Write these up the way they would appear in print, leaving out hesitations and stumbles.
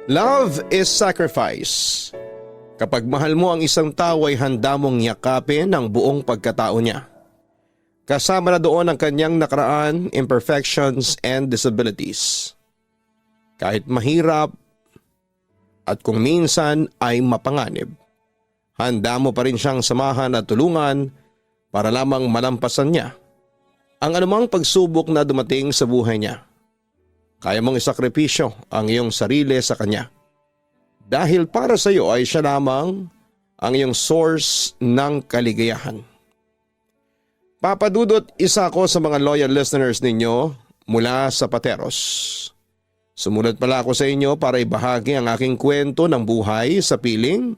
Love is sacrifice. Kapag mahal mo ang isang tao ay handa mong yakapin ang buong pagkatao niya. Kasama na doon ang kanyang nakaraan, imperfections and disabilities. Kahit mahirap at kung minsan ay mapanganib, handa mo pa rin siyang samahan at tulungan para lamang malampasan niya ang anumang pagsubok na dumating sa buhay niya. Kaya mong isakripisyo ang iyong sarili sa kanya. Dahil para sa iyo ay siya lamang ang iyong source ng kaligayahan. Papa Dudut, isa ako sa mga loyal listeners ninyo mula sa Pateros. Sumulat pala ako sa inyo para ibahagi ang aking kwento ng buhay sa piling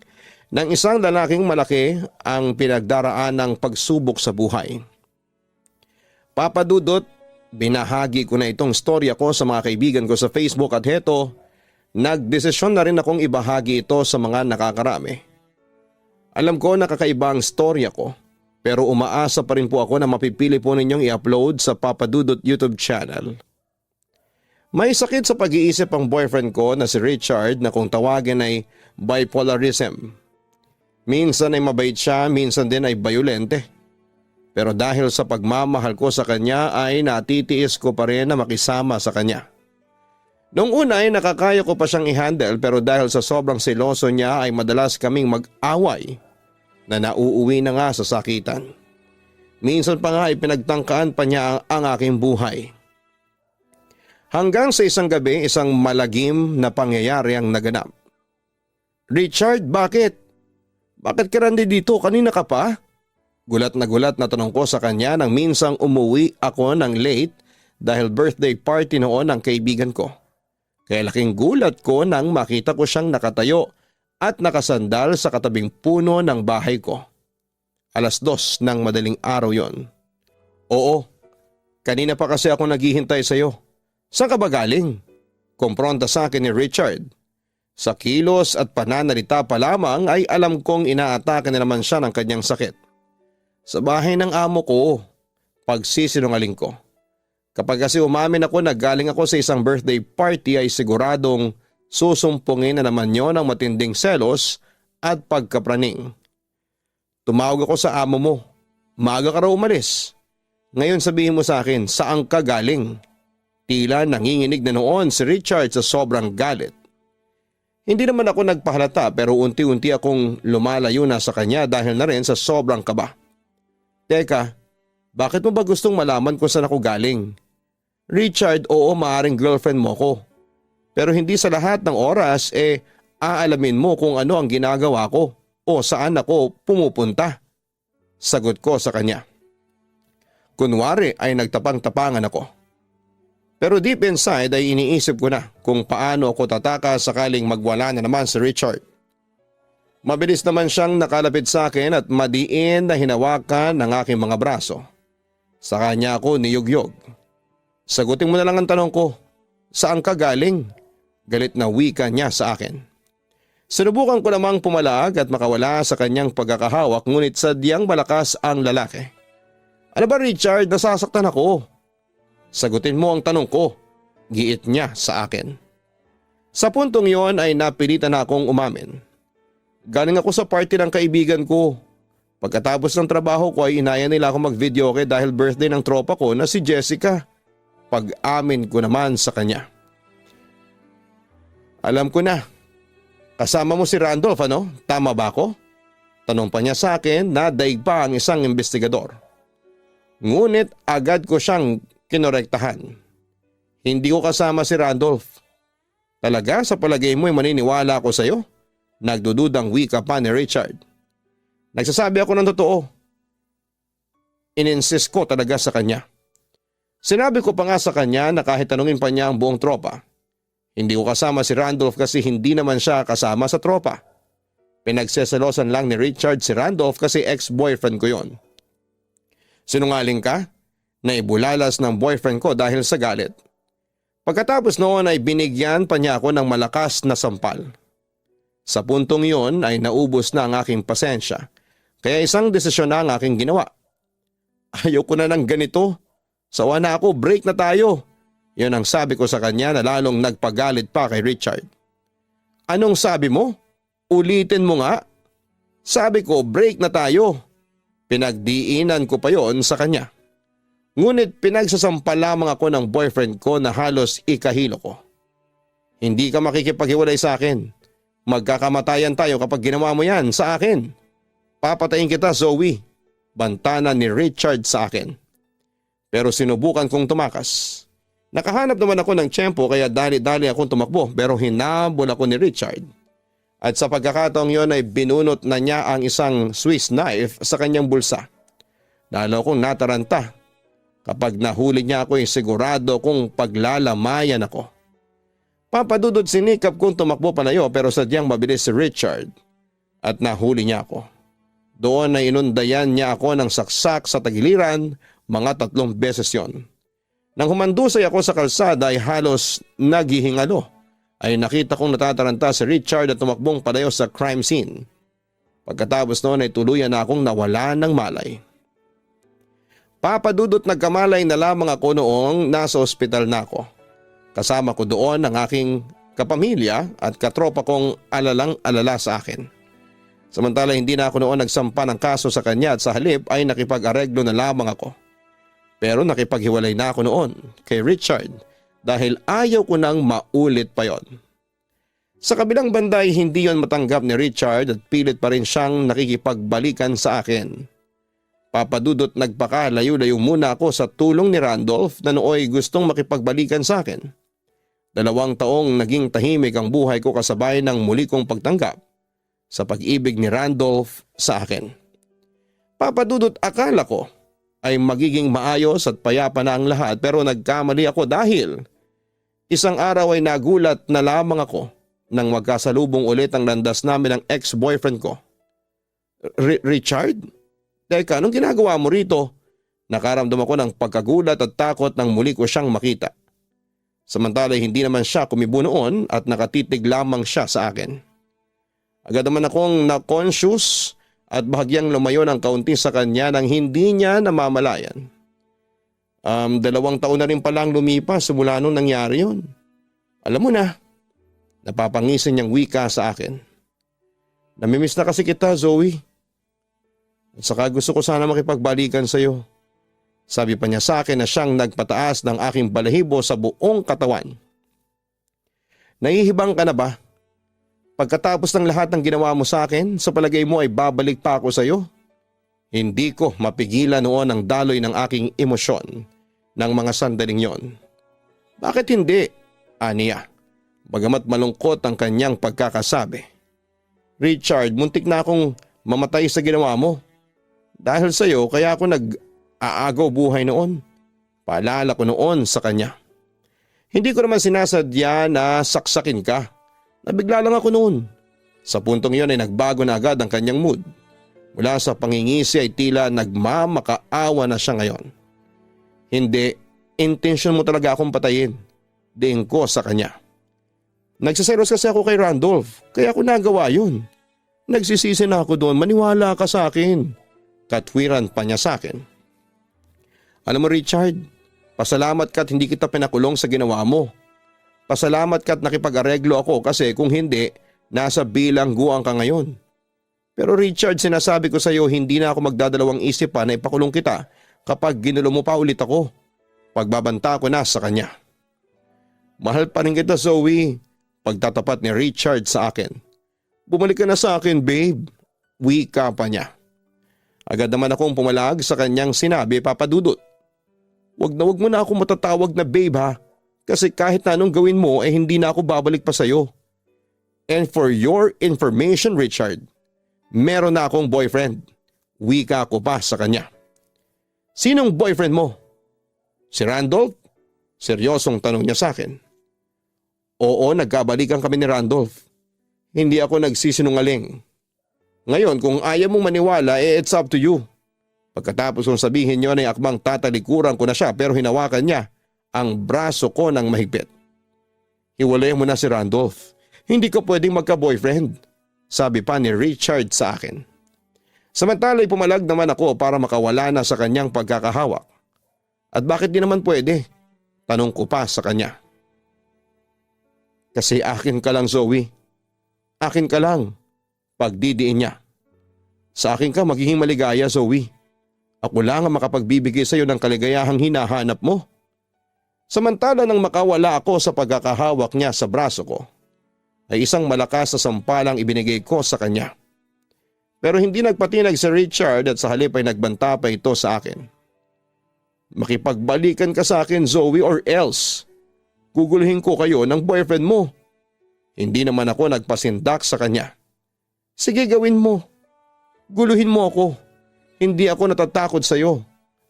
ng isang lalaking malaki ang pinagdaraan ng pagsubok sa buhay. Papa Dudut, binahagi ko na itong storya ko sa mga kaibigan ko sa Facebook at heto, nagdesisyon na rin akong ibahagi ito sa mga nakakarami. Alam ko nakakaiba ang storya ko, pero umaasa pa rin po ako na mapipili po ninyong i-upload sa Papa Dudut YouTube channel. May sakit sa pag-iisip ang boyfriend ko na si Richard na kung tawagin ay bipolarism. Minsan ay mabait siya, minsan din ay bayolente. Pero dahil sa pagmamahal ko sa kanya ay natitiis ko pa rin na makisama sa kanya. Noong una ay nakakaya ko pa siyang i-handle pero dahil sa sobrang seloso niya ay madalas kaming mag-away na nauuwi na nga sa sakitan. Minsan pa nga ay pinagtangkaan pa niya ang aking buhay. Hanggang sa isang gabi isang malagim na pangyayari ang naganap. Richard, bakit? Bakit ka randi dito? Kanina ka pa? Gulat na tanong ko sa kanya nang minsang umuwi ako ng late dahil birthday party noon ng kaibigan ko. Kaya laking gulat ko nang makita ko siyang nakatayo at nakasandal sa katabing puno ng bahay ko. 2:00 ng madaling araw yon. Oo, kanina pa kasi ako naghihintay sa iyo. Saan ka ba galing? Kumpronta sa akin ni Richard. Sa kilos at pananalita pa lamang ay alam kong inaatake na naman siya ng kanyang sakit. Sa bahay ng amo ko, pagsisinungaling ko. Kapag kasi umamin ako na galing ako sa isang birthday party ay siguradong susumpungin na naman yon ng matinding selos at pagkapraning. Tumawag ako sa amo mo. Maaga ka raw umalis. Ngayon sabihin mo sa akin, saan ka galing? Tila nanginginig na noon si Richard sa sobrang galit. Hindi naman ako nagpahalata pero unti-unti akong lumalayo na sa kanya dahil na rin sa sobrang kaba. Teka, bakit mo ba gustong malaman kung saan ako galing? Richard, oo, maaaring girlfriend mo ko. Pero hindi sa lahat ng oras aalamin mo kung ano ang ginagawa ko o saan ako pumupunta. Sagot ko sa kanya. Kunwari ay nagtapang-tapangan ako. Pero deep inside ay iniisip ko na kung paano ako tataka sakaling magwala na naman si Richard. Mabilis naman siyang nakalapit sa akin at madiin na hinawakan ng aking mga braso. Sa kanya ako niyugyog. Sagutin mo na lang ang tanong ko, saan ka galing? Galit na wika niya sa akin. Sinubukan ko namang pumalag at makawala sa kanyang pagkakahawak ngunit sadyang malakas ang lalaki. Ano ba Richard, nasasaktan ako? Sagutin mo ang tanong ko, giit niya sa akin. Sa puntong yon ay napilitan na akong umamin. Galing ako sa party ng kaibigan ko. Pagkatapos ng trabaho ko ay inaya nila ako mag-videoke dahil birthday ng tropa ko na si Jessica. Pag-amin ko naman sa kanya. Alam ko na. Kasama mo si Randolph, ano? Tama ba ako? Tanong pa niya sa akin na daig pa ang isang investigador. Ngunit agad ko siyang kinorektahan. Hindi ko kasama si Randolph. Talaga sa palagay mo ay maniniwala ako sa iyo? Nagdududang wika pa ni Richard. Nagsasabi ako ng totoo. Ininsist ko talaga sa kanya. Sinabi ko pa nga sa kanya na kahit tanungin pa niya ang buong tropa, hindi ko kasama si Randolph kasi hindi naman siya kasama sa tropa. Pinagseselosan lang ni Richard si Randolph kasi ex-boyfriend ko yon. Sinungaling ka? Naibulalas ng boyfriend ko dahil sa galit. Pagkatapos noon ay binigyan pa niya ako ng malakas na sampal. Sa puntong yon ay naubos na ang aking pasensya, kaya isang desisyon na ang aking ginawa. Ayoko na ng ganito. Sawa na ako, break na tayo. Yun ang sabi ko sa kanya na lalong nagpagalit pa kay Richard. Anong sabi mo? Ulitin mo nga. Sabi ko break na tayo. Pinagdiinan ko pa yon sa kanya. Ngunit pinagsasampa lamang ako ng boyfriend ko na halos ikahilo ko. Hindi ka makikipaghiwalay sa akin. Magkakamatayan tayo kapag ginawa mo yan sa akin. Papatayin kita, Zoe. Bantana ni Richard sa akin. Pero sinubukan kong tumakas. Nakahanap naman ako ng tiyempo kaya dali-dali akong tumakbo pero hinabol ako ni Richard. At sa pagkakataong yon ay binunot na niya ang isang Swiss knife sa kanyang bulsa. Lalo akong nataranta. Kapag nahuli niya ako ay sigurado kong paglalamayan ako. Papadudod sinikap kong tumakbo palayo pero sadyang mabilis si Richard at nahuli niya ako. Doon ay inundayan niya ako ng saksak sa tagiliran, mga 3 beses yon. Nang humandusay ako sa kalsada ay halos naghihingalo ay nakita kong natataranta si Richard at tumakbong palayo sa crime scene. Pagkatapos noon ay tuluyan na akong nawala ng malay. Papadudot nagkamalay na lamang ako noong nasa ospital na ako. Kasama ko doon ang aking kapamilya at katropa kong alalang-alala sa akin. Samantala hindi na ako noon nagsampa ng kaso sa kanya at sa halip ay nakipag-areglo na lamang ako. Pero nakipaghiwalay na ako noon kay Richard dahil ayaw ko nang maulit pa yon. Sa kabilang banda ay hindi yon matanggap ni Richard at pilit pa rin siyang nakikipagbalikan sa akin. Papadudot nagpakalayo-layo muna ako sa tulong ni Randolph na nooy gustong makipagbalikan sa akin. 2 taong naging tahimik ang buhay ko kasabay ng muli kong pagtanggap sa pag-ibig ni Randolph sa akin. Papadudot akala ko ay magiging maayos at payapa na ang lahat pero nagkamali ako dahil isang araw ay nagulat na lamang ako nang magkasalubong ulit ang landas namin ng ex-boyfriend ko. Richard? Teka, anong ginagawa mo rito? Nakaramdam ako ng pagkagulat at takot nang muli ko siyang makita. Samantala hindi naman siya kumibo noon at nakatitig lamang siya sa akin. Agad naman akong na-conscious at bahagyang lumayo ng kaunti sa kanya nang hindi niya namamalayan. 2 taon na rin palang lumipas simula nung nangyari yun. Alam mo na, napapangisin niyang wika sa akin. Namimiss na kasi kita, Zoe. At saka gusto ko sana makipagbalikan sa iyo. Sabi pa niya sa akin na siyang nagpataas ng aking balahibo sa buong katawan. Nahihibang ka na ba? Pagkatapos ng lahat ng ginawa mo sa akin, sa palagay mo ay babalik pa ako sa iyo? Hindi ko mapigilan noon ang daloy ng aking emosyon ng mga sandaling yon. Bakit hindi? Aniya, bagamat malungkot ang kanyang pagkakasabi. Richard, muntik na akong mamatay sa ginawa mo. Dahil sa iyo kaya ako nag-aagaw buhay noon. Paalala ko noon sa kanya. Hindi ko naman sinasadya na saksakin ka. Nabigla lang ako noon. Sa puntong iyon ay nagbago na agad ang kanyang mood. Mula sa pangingisi ay tila nagmamakaawa na siya ngayon. Hindi, intensyon mo talaga akong patayin. Diin ko sa kanya. Nagsiselos kasi ako kay Randolph, kaya ako nagawa yun. Nagsisisi na ako doon, maniwala ka sa akin. Katwiran pa niya sa akin. Alam mo Richard, pasalamat ka at hindi kita pinakulong sa ginawa mo. Pasalamat ka at nakipag-areglo ako kasi kung hindi, nasa bilangguan ka ngayon. Pero Richard, sinasabi ko sa iyo hindi na ako magdadalawang isip pa na ipakulong kita kapag ginulo mo pa ulit ako. Pagbabanta ko na sa kanya. Mahal pa rin kita Zoe, pagtatapat ni Richard sa akin. Bumalik ka na sa akin babe, wika pa niya. Agad naman akong pumalag sa kanyang sinabi, Papadudot. Wag mo na ako matatawag na babe ha. Kasi kahit na anong gawin mo eh hindi na ako babalik pa sa'yo. And for your information Richard, meron na akong boyfriend. Wika ko pa sa kanya. Sinong boyfriend mo? Si Randolph? Seryosong tanong niya sa akin. Oo, nagkabalikan kami ni Randolph. Hindi ako nagsisinungaling. Ngayon kung ayaw mong maniwala it's up to you. Pagkatapos kong sabihin niyo ay akmang tatalikuran ko na siya pero hinawakan niya ang braso ko ng mahigpit. Hiwalay mo na si Randolph. Hindi ka pwedeng magka-boyfriend. Sabi pa ni Richard sa akin. Samantala'y pumalag naman ako para makawala na sa kanyang pagkakahawak. At bakit di naman pwede? Tanong ko pa sa kanya. Kasi akin ka lang Zoe. Akin ka lang. Pagdidiin niya. Sa akin ka magiging maligaya, Zoe. Ako lang ang makapagbibigay sa iyo ng kaligayahang hinahanap mo. Samantala nang makawala ako sa pagkakahawak niya sa braso ko, ay isang malakas na sampalang ibinigay ko sa kanya. Pero hindi nagpatinag si Richard at sa halip ay nagbanta pa ito sa akin. Makipagbalikan ka sa akin, Zoe, or else guguluhin ko kayo ng boyfriend mo. Hindi naman ako nagpasindak sa kanya. Sige, gawin mo. Guluhin mo ako. Hindi ako natatakot sa iyo.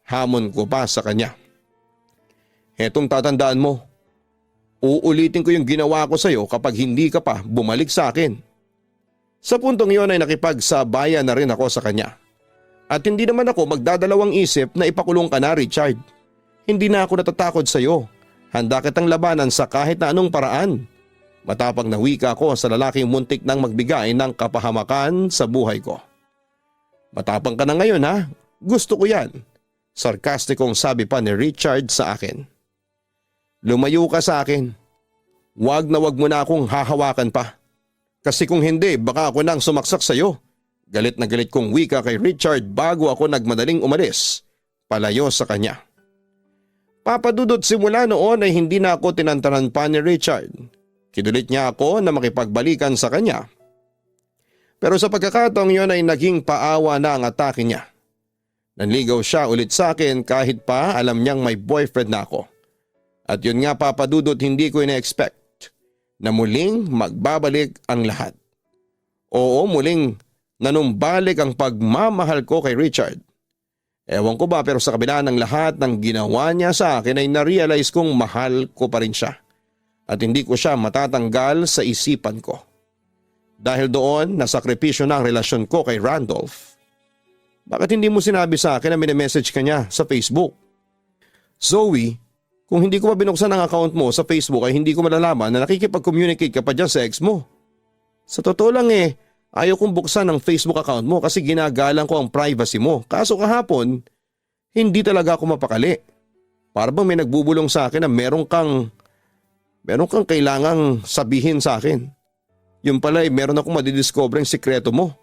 Hamon ko pa sa kanya. Hetong tatandaan mo. Uulitin ko yung ginawa ko sa iyo kapag hindi ka pa bumalik sa akin. Sa puntong iyon ay nakipagsabayan na rin ako sa kanya. At hindi naman ako magdadalawang isip na ipakulong ka na, Richard. Hindi na ako natatakot sa iyo. Handa kitang labanan sa kahit na anong paraan. Matapang na wika ako sa lalaking muntik nang magbigay ng kapahamakan sa buhay ko. Matapang ka na ngayon, ha? Gusto ko yan. Sarkastikong sabi pa ni Richard sa akin. Lumayo ka sa akin. Wag na wag mo na akong hahawakan pa. Kasi kung hindi, baka ako nang sumaksak sa iyo. Galit na galit kong wika kay Richard bago ako nagmadaling umalis. Palayo sa kanya. Papadudot, simula noon ay hindi na ako tinantanan pa ni Richard. Kinulit niya ako na makipagbalikan sa kanya. Pero sa pagkakataong yun ay naging paawa na ang atake niya. Nanligaw siya ulit sa akin kahit pa alam niyang may boyfriend na ako. At yun nga, papadudot, hindi ko ina-expect na muling magbabalik ang lahat. Oo, muling nanumbalik ang pagmamahal ko kay Richard. Ewan ko ba, pero sa kabila ng lahat ng ginawa niya sa akin ay na-realize kong mahal ko pa rin siya. At hindi ko siya matatanggal sa isipan ko. Dahil doon, nasakripisyo na ang relasyon ko kay Randolph. Bakit hindi mo sinabi sa akin na minimessage ka niya sa Facebook? Zoe, kung hindi ko pa binuksan ang account mo sa Facebook ay hindi ko malalaman na nakikipag-communicate ka pa dyan sa ex mo. Sa totoo lang ayaw kong buksan ang Facebook account mo kasi ginagalang ko ang privacy mo. Kaso kahapon, hindi talaga ako mapakali. Para bang may nagbubulong sa akin na meron kang kailangang sabihin sa akin. Yung pala ay meron akong madidiscover ang sikreto mo.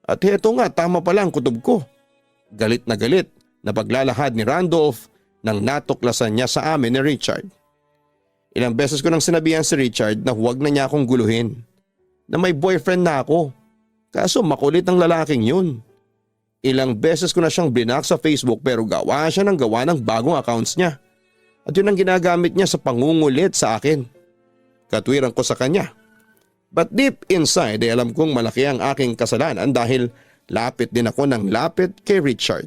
At heto nga, tama pala ang kutob ko. Galit na paglalahad ni Randolph nang natuklasan niya sa amin ni Richard. Ilang beses ko nang sinabihan si Richard na huwag na niya akong guluhin. Na may boyfriend na ako. Kaso makulit ang lalaking yun. Ilang beses ko na siyang blinak sa Facebook pero gawa siya ng gawa ng bagong accounts niya. At yun ang ginagamit niya sa pangungulit sa akin. Katwiran ko sa kanya. But deep inside ay alam kong malaki ang aking kasalanan dahil lapit din ako ng lapit kay Richard.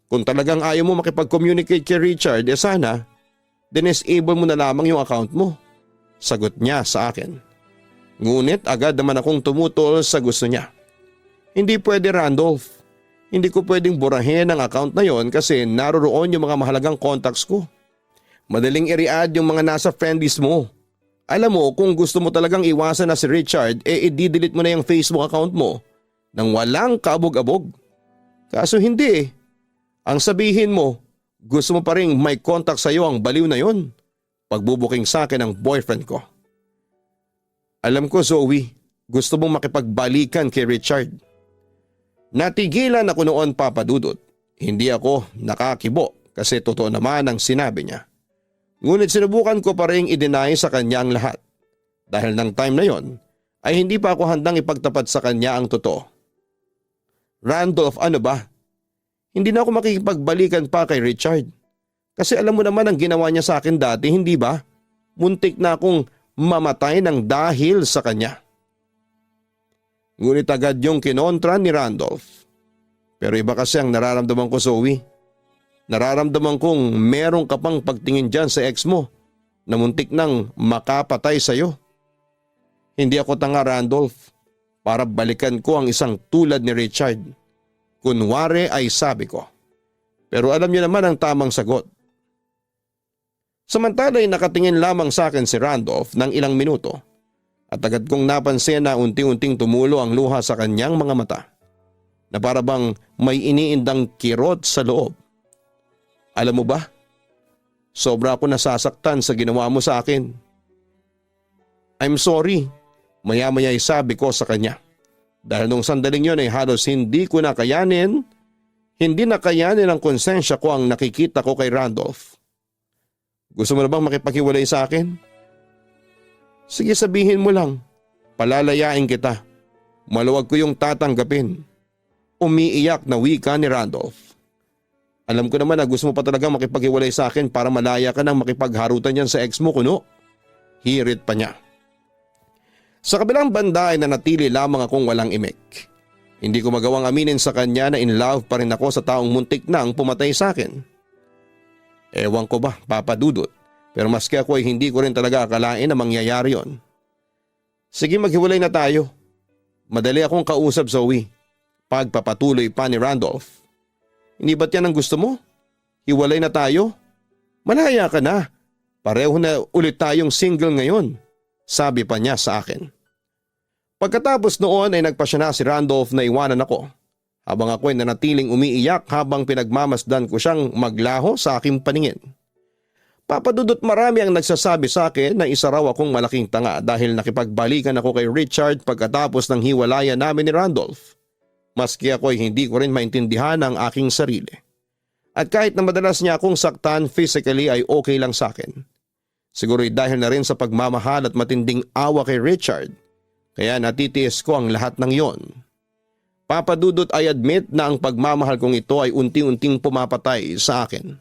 Kung talagang ayaw mo makipag-communicate kay Richard, sana dinisable mo na lamang yung account mo. Sagot niya sa akin. Ngunit agad naman akong tumutol sa gusto niya. Hindi pwede, Randolph. Hindi ko pwedeng burahin ang account na yon kasi naroroon yung mga mahalagang contacts ko. Madaling i-readd yung mga nasa friend list mo. Alam mo, kung gusto mo talagang iwasan na si Richard, i-delete mo na yung Facebook account mo nang walang kaabog-abog. Kaso hindi. Ang sabihin mo, gusto mo pa rin may contact sa iyo ang baliw na yon. Pagbubuking sa akin ng boyfriend ko. Alam ko, Zoe, gusto mong makipagbalikan kay Richard. Natigilan ako noon, papadudot. Hindi ako nakakibo kasi totoo naman ang sinabi niya. Ngunit sinubukan ko pa rin i-deny sa kanya ang lahat. Dahil ng time na yon ay hindi pa ako handang ipagtapat sa kanya ang totoo. Randolph, ano ba? Hindi na ako makikipagbalikan pa kay Richard. Kasi alam mo naman ang ginawa niya sa akin dati, hindi ba? Muntik na akong mamatay ng dahil sa kanya. Ngunit agad yung kinontra ni Randolph. Pero iba kasi ang nararamdaman ko, Zoe. Nararamdaman kong meron ka pang pagtingin dyan sa ex mo na muntik nang makapatay sa'yo. Hindi ako tanga, Randolph, para balikan ko ang isang tulad ni Richard. Kunwari ay sabi ko. Pero alam niyo naman ang tamang sagot. Samantala ay nakatingin lamang sa akin si Randolph ng ilang minuto at agad kong napansin na unti-unting tumulo ang luha sa kanyang mga mata na para bang may iniindang kirot sa loob. Alam mo ba? Sobra ako nasasaktan sa ginawa mo sa akin. I'm sorry. Maya-maya ay sabi ko sa kanya. Dahil nung sandaling yun ay halos hindi nakayanin ang konsensya ko ang nakikita ko kay Randolph. Gusto mo na bang makipaghiwalay sa akin? Sige, sabihin mo lang. Palalayain kita. Maluwag ko yung tatanggapin. Umiiyak na wika ni Randolph. Alam ko naman na gusto mo pa talaga makipaghiwalay sa akin para malaya ka nang makipagharutan yan sa ex mo, kuno. Hirit pa niya. Sa kabilang banda ay nanatili lamang akong walang imik. Hindi ko magawang aminin sa kanya na in love pa rin ako sa taong muntik nang pumatay sa akin. Ewan ko ba, Papa Dudut, pero maski ako ay hindi ko rin talaga akalain na mangyayari yon. Sige, maghiwalay na tayo. Madali akong kausap, Zoe. Pagpapatuloy pa ni Randolph. Hindi ba't yan ang gusto mo? Hiwalay na tayo? Malaya ka na. Pareho na ulit tayong single ngayon, sabi pa niya sa akin. Pagkatapos noon ay nagpasya na si Randolph na iwanan ako, habang ako ay nanatiling umiiyak habang pinagmamasdan ko siyang maglaho sa aking paningin. Papadudot, marami ang nagsasabi sa akin na isa raw akong malaking tanga dahil nakipagbalikan ako kay Richard pagkatapos ng hiwalayan namin ni Randolph. Maski ako ay hindi ko rin maintindihan ang aking sarili. At kahit na madalas niya akong saktan physically ay okay lang sa akin. Siguro dahil na rin sa pagmamahal at matinding awa kay Richard, kaya natitiis ko ang lahat ng yon. Papadudot, ay admit na ang pagmamahal kong ito ay unti-unting pumapatay sa akin.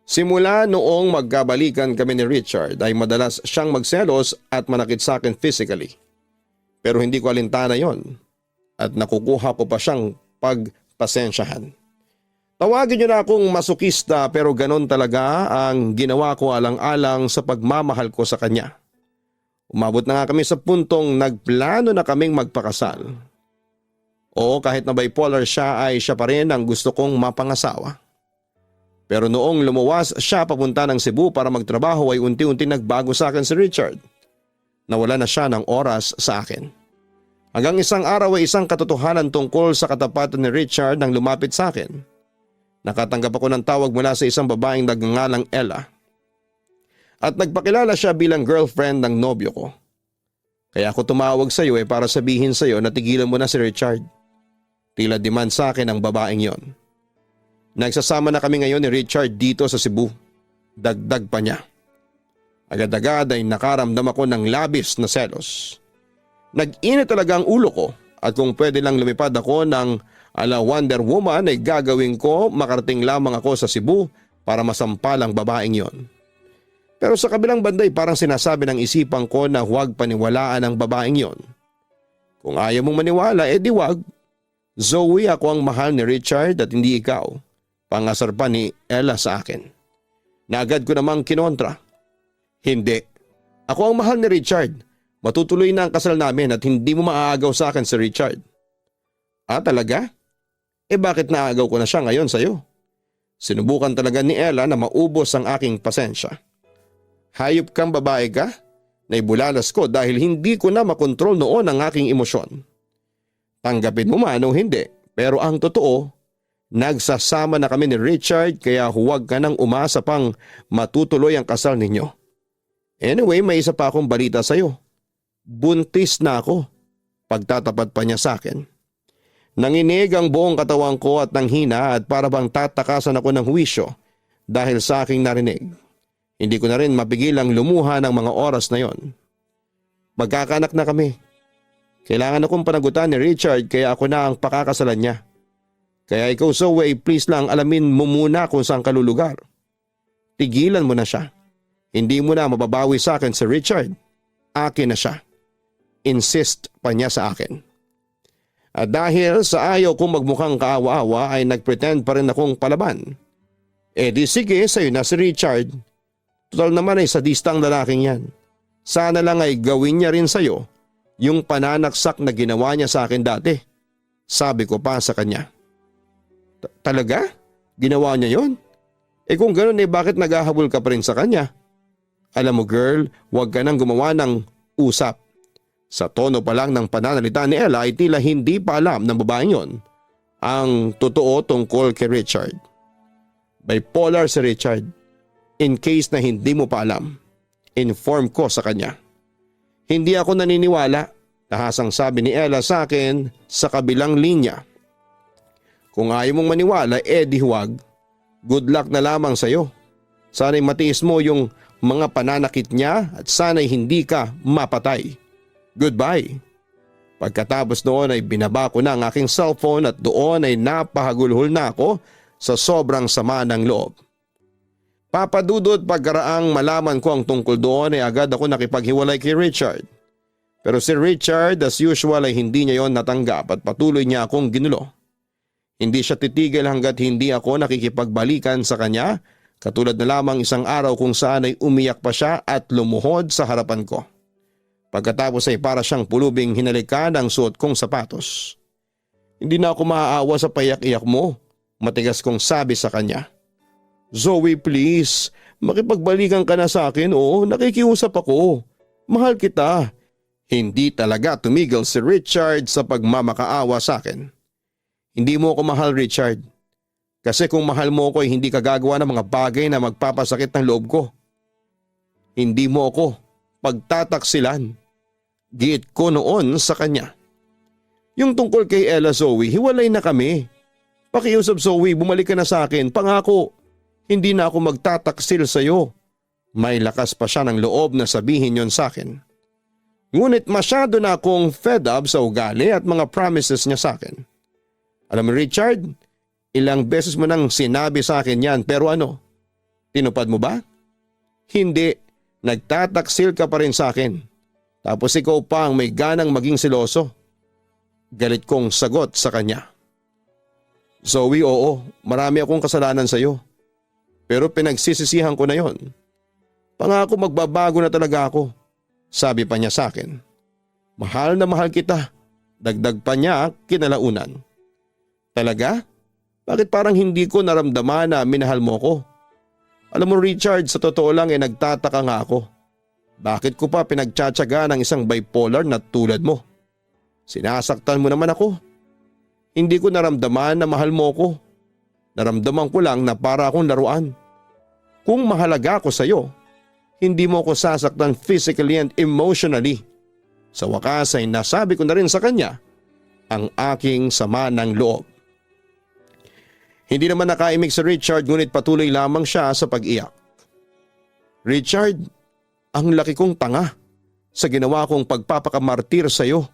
Simula noong magkabalikan kami ni Richard ay madalas siyang magselos at manakit sa akin physically. Pero hindi ko alintana yon at nakukuha ko pa siyang pagpasensyahan. Tawagin niyo na akong masokista pero ganon talaga ang ginawa ko alang-alang sa pagmamahal ko sa kanya. Umabot na nga kami sa puntong nagplano na kaming magpakasal. Oo, kahit na bipolar siya ay siya pa rin ang gusto kong mapangasawa. Pero noong lumuwas siya papunta ng Cebu para magtrabaho ay unti-unti nagbago sa akin si Richard. Nawala na siya ng oras sa akin. Hanggang isang araw ay isang katotohanan tungkol sa katapatan ni Richard nang lumapit sa akin. Nakatanggap ako ng tawag mula sa isang babaeng nagngangalang Ella. At nagpakilala siya bilang girlfriend ng nobyo ko. Kaya ako tumawag sa iyo para sabihin sa iyo na tigilan mo na si Richard. Tila demand sa akin ang babaeng yon. Nagsasama na kami ngayon ni Richard dito sa Cebu. Dagdag pa niya. Agad-agad ay nakaramdam ako ng labis na selos. Nag-init talaga ang ulo ko at kung pwede lang lumipad ako ng ala Wonder Woman ay gagawin ko, makarating lamang ako sa Cebu para masampal ang babaeng yon. Pero sa kabilang banda ay parang sinasabi ng isipan ko na huwag paniwalaan ang babaeng yon. Kung ayaw mong maniwala, di wag. Zoe, ako ang mahal ni Richard at hindi ikaw. Pangasar pa ni Ella sa akin. Naagad ko namang kinontra. Hindi. Ako ang mahal ni Richard. Matutuloy na ang kasal namin at hindi mo maaagaw sa akin si Richard. Ah, talaga? Bakit naagaw ko na siya ngayon sa'yo? Sinubukan talaga ni Ella na maubos ang aking pasensya. Hayop kang babae ka? Naibulalas ko dahil hindi ko na makontrol noon ang aking emosyon. Tanggapin mo man o hindi, pero ang totoo, nagsasama na kami ni Richard kaya huwag ka nang umasa pang matutuloy ang kasal ninyo. Anyway, may isa pa akong balita sa'yo. Buntis na ako. Pagtatapat pa niya sa akin. Nanginig ang buong katawan ko at nanghina at para bang tatakasan ako ng huwisyo dahil sa aking narinig. Hindi ko na rin mapigil ang lumuha ng mga oras na yon. Magkakaanak na kami. Kailangan akong panagutan ni Richard kaya ako na ang pakakasalan niya. Kaya ikaw, Zoe, please lang alamin mo muna kung saan kalulugar. Tigilan mo na siya. Hindi mo na mababawi sa akin si Richard. Akin na siya. Insist pa niya sa akin. At dahil sa ayaw kong magmukhang kaawa-awa ay nagpretend pa rin akong palaban. Di sige, sa'yo na si Richard. Total naman ay sadistang lalaking yan. Sana lang ay gawin niya rin sa'yo yung pananaksak na ginawa niya sa akin dati. Sabi ko pa sa kanya. Talaga? Ginawa niya yon? Kung ganoon bakit naghahabol ka pa rin sa kanya? Alam mo girl, huwag ka nang gumawa ng usap. Sa tono pa lang ng pananalita ni Ella ay tila hindi pa alam ng babaeng yon ang totoo tungkol kay Richard. Bipolar si Richard. In case na hindi mo pa alam, inform ko sa kanya. Hindi ako naniniwala, tahasang sabi ni Ella sa akin sa kabilang linya. Kung ayaw mong maniwala, di huwag. Good luck na lamang sa'yo. Sana'y matiis mo yung mga pananakit niya at sana'y hindi ka mapatay. Goodbye. Pagkatapos noon ay binaba ko na ang aking cellphone at doon ay napahagulhol na ako sa sobrang sama ng loob. Papadudot pagkaraang malaman ko ang tungkol doon ay agad ako nakipaghiwalay kay Richard. Pero si Richard as usual ay hindi niya yon natanggap at patuloy niya akong ginulo. Hindi siya titigil hanggat hindi ako nakikipagbalikan sa kanya, katulad na lamang isang araw kung saan ay umiyak pa siya at lumuhod sa harapan ko. Pagkatapos ay para siyang pulubing hinalikan ang suot kong sapatos. Hindi na ako maaawa sa payak-iyak mo, matigas kong sabi sa kanya. Zoe, please, makipagbalikan ka na sa akin o nakikiusap ako. Mahal kita. Hindi talaga tumigil si Richard sa pagmamakaawa sa akin. Hindi mo ako mahal, Richard. Kasi kung mahal mo ako ay hindi ka gagawa ng mga bagay na magpapasakit ng loob ko. Hindi mo ako pagtataksilan. Giit ko noon sa kanya. Yung tungkol kay Ella, Zoe, hiwalay na kami. Pakiusap, Zoe, bumalik ka na sa akin. Pangako, hindi na ako magtataksil sa'yo. May lakas pa siya ng loob na sabihin yon sa akin. Ngunit masyado na akong fed up sa ugali at mga promises niya sa akin. Alam mo, Richard, ilang beses mo nang sinabi sa akin yan pero ano? Tinupad mo ba? Hindi, nagtataksil ka pa rin sa akin. Tapos ikaw pa ang may ganang maging seloso. Galit kong sagot sa kanya. Zoe, oo, marami akong kasalanan sa iyo. Pero pinagsisisihan ko na yon. Pangako magbabago na talaga ako. Sabi pa niya sa akin. Mahal na mahal kita. Dagdag pa niya kinalaunan. Talaga? Bakit parang hindi ko naramdaman na minahal mo ko? Alam mo, Richard, sa totoo lang nagtataka nga ako. Bakit ko pa pinagtsatsaga ng isang bipolar na tulad mo? Sinasaktan mo naman ako. Hindi ko naramdaman na mahal mo ko. Naramdaman ko lang na para akong laruan. Kung mahalaga ako sa iyo, hindi mo ko sasaktan physically and emotionally. Sa wakas ay nasabi ko na rin sa kanya ang aking sama ng loob. Hindi naman nakaimik si Richard ngunit patuloy lamang siya sa pag-iyak. Richard, ang laki kong tanga sa ginawa kong pagpapakamartir sa iyo.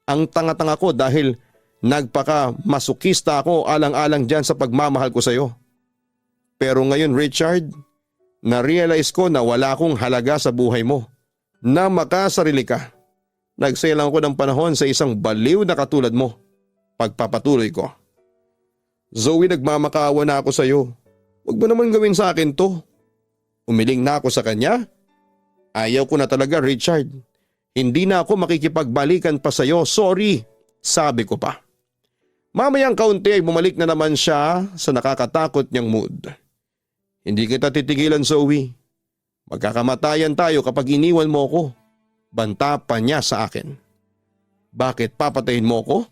Ang tanga-tanga ko dahil nagpaka-masukista ako alang-alang dyan sa pagmamahal ko sa iyo. Pero ngayon, Richard, na-realize ko na wala akong halaga sa buhay mo. Na makasarili ka. Nagsaya lang ako ng panahon sa isang baliw na katulad mo. Pagpapatuloy ko. Zoe, nagmamakaawa na ako sa iyo. Huwag mo naman gawin sa akin to. Umiling na ako sa kanya. Ayaw ko na talaga, Richard. Hindi na ako makikipagbalikan pa sa iyo. Sorry, sabi ko pa. Mamayang kaunti ay bumalik na naman siya sa nakakatakot niyang mood. Hindi kita titigilan, Zoe. Magkakamatayan tayo kapag iniwan mo ko. Banta pa niya sa akin. Bakit papatayin mo ko?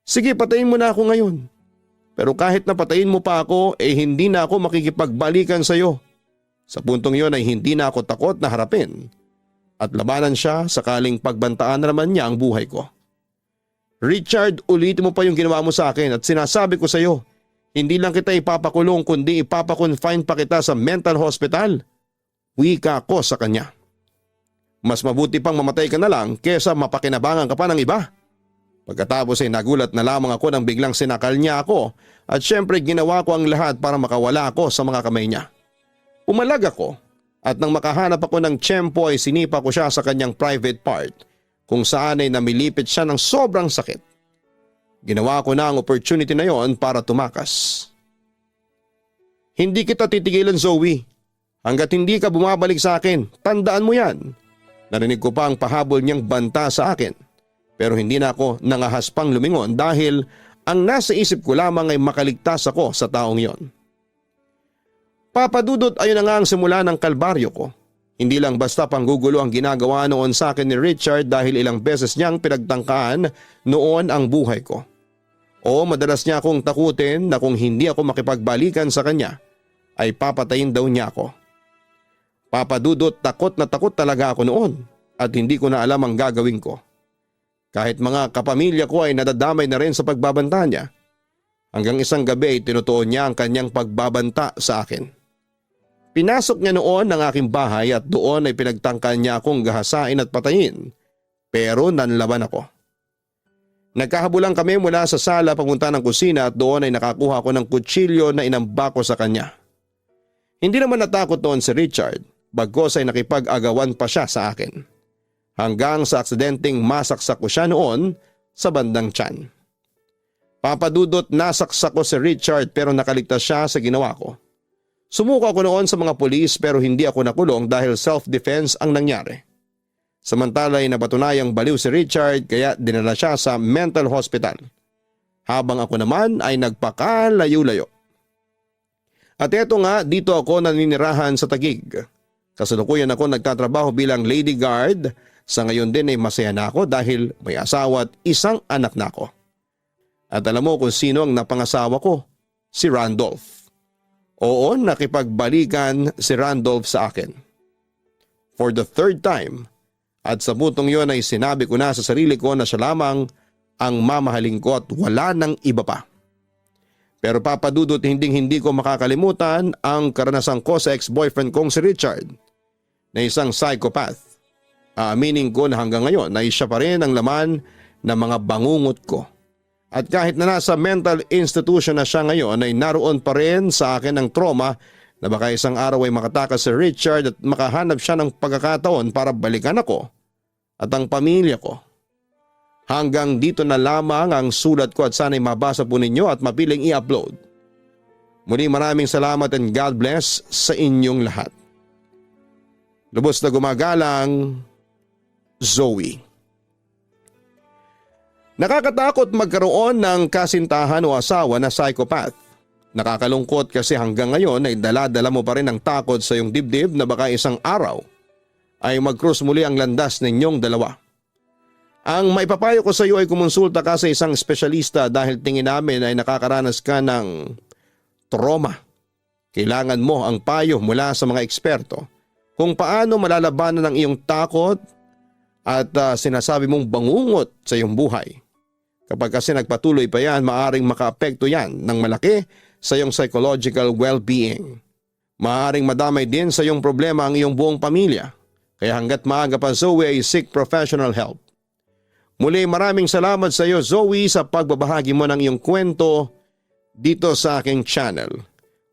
Sige, patayin mo na ako ngayon. Pero kahit napatayin mo pa ako, hindi na ako makikipagbalikan sa iyo. Sa puntong yon ay hindi na ako takot na harapin at labanan siya sakaling pagbantaan na naman niya ang buhay ko. Richard, ulitin mo pa yung ginawa mo sa akin at sinasabi ko sa iyo, hindi lang kita ipapakulong kundi ipapakonfine pa kita sa mental hospital. Wika ko sa kanya. Mas mabuti pang mamatay ka na lang kesa mapakinabangan ka pa ng iba. Pagkatapos ay nagulat na lamang ako nang biglang sinakal niya ako at syempre ginawa ko ang lahat para makawala ako sa mga kamay niya. Umalag ako at nang makahanap ako ng tiyempo ay sinipa ko siya sa kanyang private part kung saan ay namilipit siya ng sobrang sakit. Ginawa ko na ang opportunity na yon para tumakas. Hindi kita titigilan, Zoe. Hanggat hindi ka bumabalik sa akin, tandaan mo yan. Narinig ko pa ang pahabol niyang banta sa akin. Pero hindi na ako nangahaspang lumingon dahil ang nasa isip ko lamang ay makaligtas ako sa taong yon. Papadudot, ayun na nga ang simula ng kalbaryo ko. Hindi lang basta panggugulo ang ginagawa noon sa akin ni Richard dahil ilang beses niyang pinagtangkaan noon ang buhay ko. O madalas niya akong takutin na kung hindi ako makipagbalikan sa kanya ay papatayin daw niya ako. Papadudot, takot na takot talaga ako noon. at hindi ko na alam ang gagawin ko. Kahit mga kapamilya ko ay nadadamay na rin sa pagbabanta niya. Hanggang isang gabi ay tinutuon niya ang kanyang pagbabanta sa akin. Pinasok niya noon ang aking bahay at doon ay pinagtangkan niya akong gahasain at patayin, pero nanlaban ako. Nagkahabulan kami mula sa sala papunta ng kusina at doon ay nakakuha ko ng kutsilyo na inambak ko sa kanya. Hindi naman natakot noon si Richard, bagkos ay nakipag-agawan pa siya sa akin. Hanggang sa aksidenteng masaksak ko siya noon sa bandang tiyan. Papadudot, nasaksak ko si Richard pero nakaligtas siya sa ginawa ko. Sumuko ako noon sa mga pulis pero hindi ako nakulong dahil self-defense ang nangyari. Samantala ay napatunayang baliw si Richard kaya dinala siya sa mental hospital. Habang ako naman ay nagpakalayo-layo. At eto nga, dito ako naninirahan sa Taguig. Kasalukuyan ako nagtatrabaho bilang lady guard. Sa ngayon din ay masaya na ako dahil may asawa at isang anak na ako. At alam mo kung sino ang napangasawa ko? Si Randolph. Oo, nakipagbalikan si Randolph sa akin. For the third time. At sa putong yon ay sinabi ko na sa sarili ko na siya lamang ang mamahalin ko at wala nang iba pa. Pero papadudot hindi ko makakalimutan ang karanasan ko sa ex-boyfriend kong si Richard na isang psychopath. Aaminin ko na hanggang ngayon ay siya pa rin ang laman ng mga bangungot ko. At kahit na nasa mental institution na siya ngayon ay naroon pa rin sa akin ang trauma na baka isang araw ay makatakas si Richard at makahanap siya ng pagkakataon para balikan ako at ang pamilya ko. Hanggang dito na lamang ang sulat ko at sana'y mabasa po ninyo at mapiling i-upload. Muli maraming salamat and God bless sa inyong lahat. Lubos na gumagalang, Zoe. Nakakatakot magkaroon ng kasintahan o asawa na psychopath. Nakakalungkot kasi hanggang ngayon ay dala-dala mo pa rin ang takot sa iyong dibdib na baka isang araw ay mag-cross muli ang landas ninyong dalawa. Ang maipapayo ko sa iyo ay kumonsulta ka sa isang espesyalista dahil tingin namin ay nakakaranas ka ng trauma. Kailangan mo ang payo mula sa mga eksperto kung paano malalabanan ang iyong takot at sinasabi mong bangungot sa iyong buhay. Kapag kasi nagpatuloy pa yan, maaaring makaapekto yan ng malaki sa iyong psychological well-being. Maaaring madamay din sa iyong problema ang iyong buong pamilya. Kaya hanggat maaga pa Zoe ay seek professional help. Muli maraming salamat sa iyo Zoe sa pagbabahagi mo ng iyong kwento dito sa aking channel.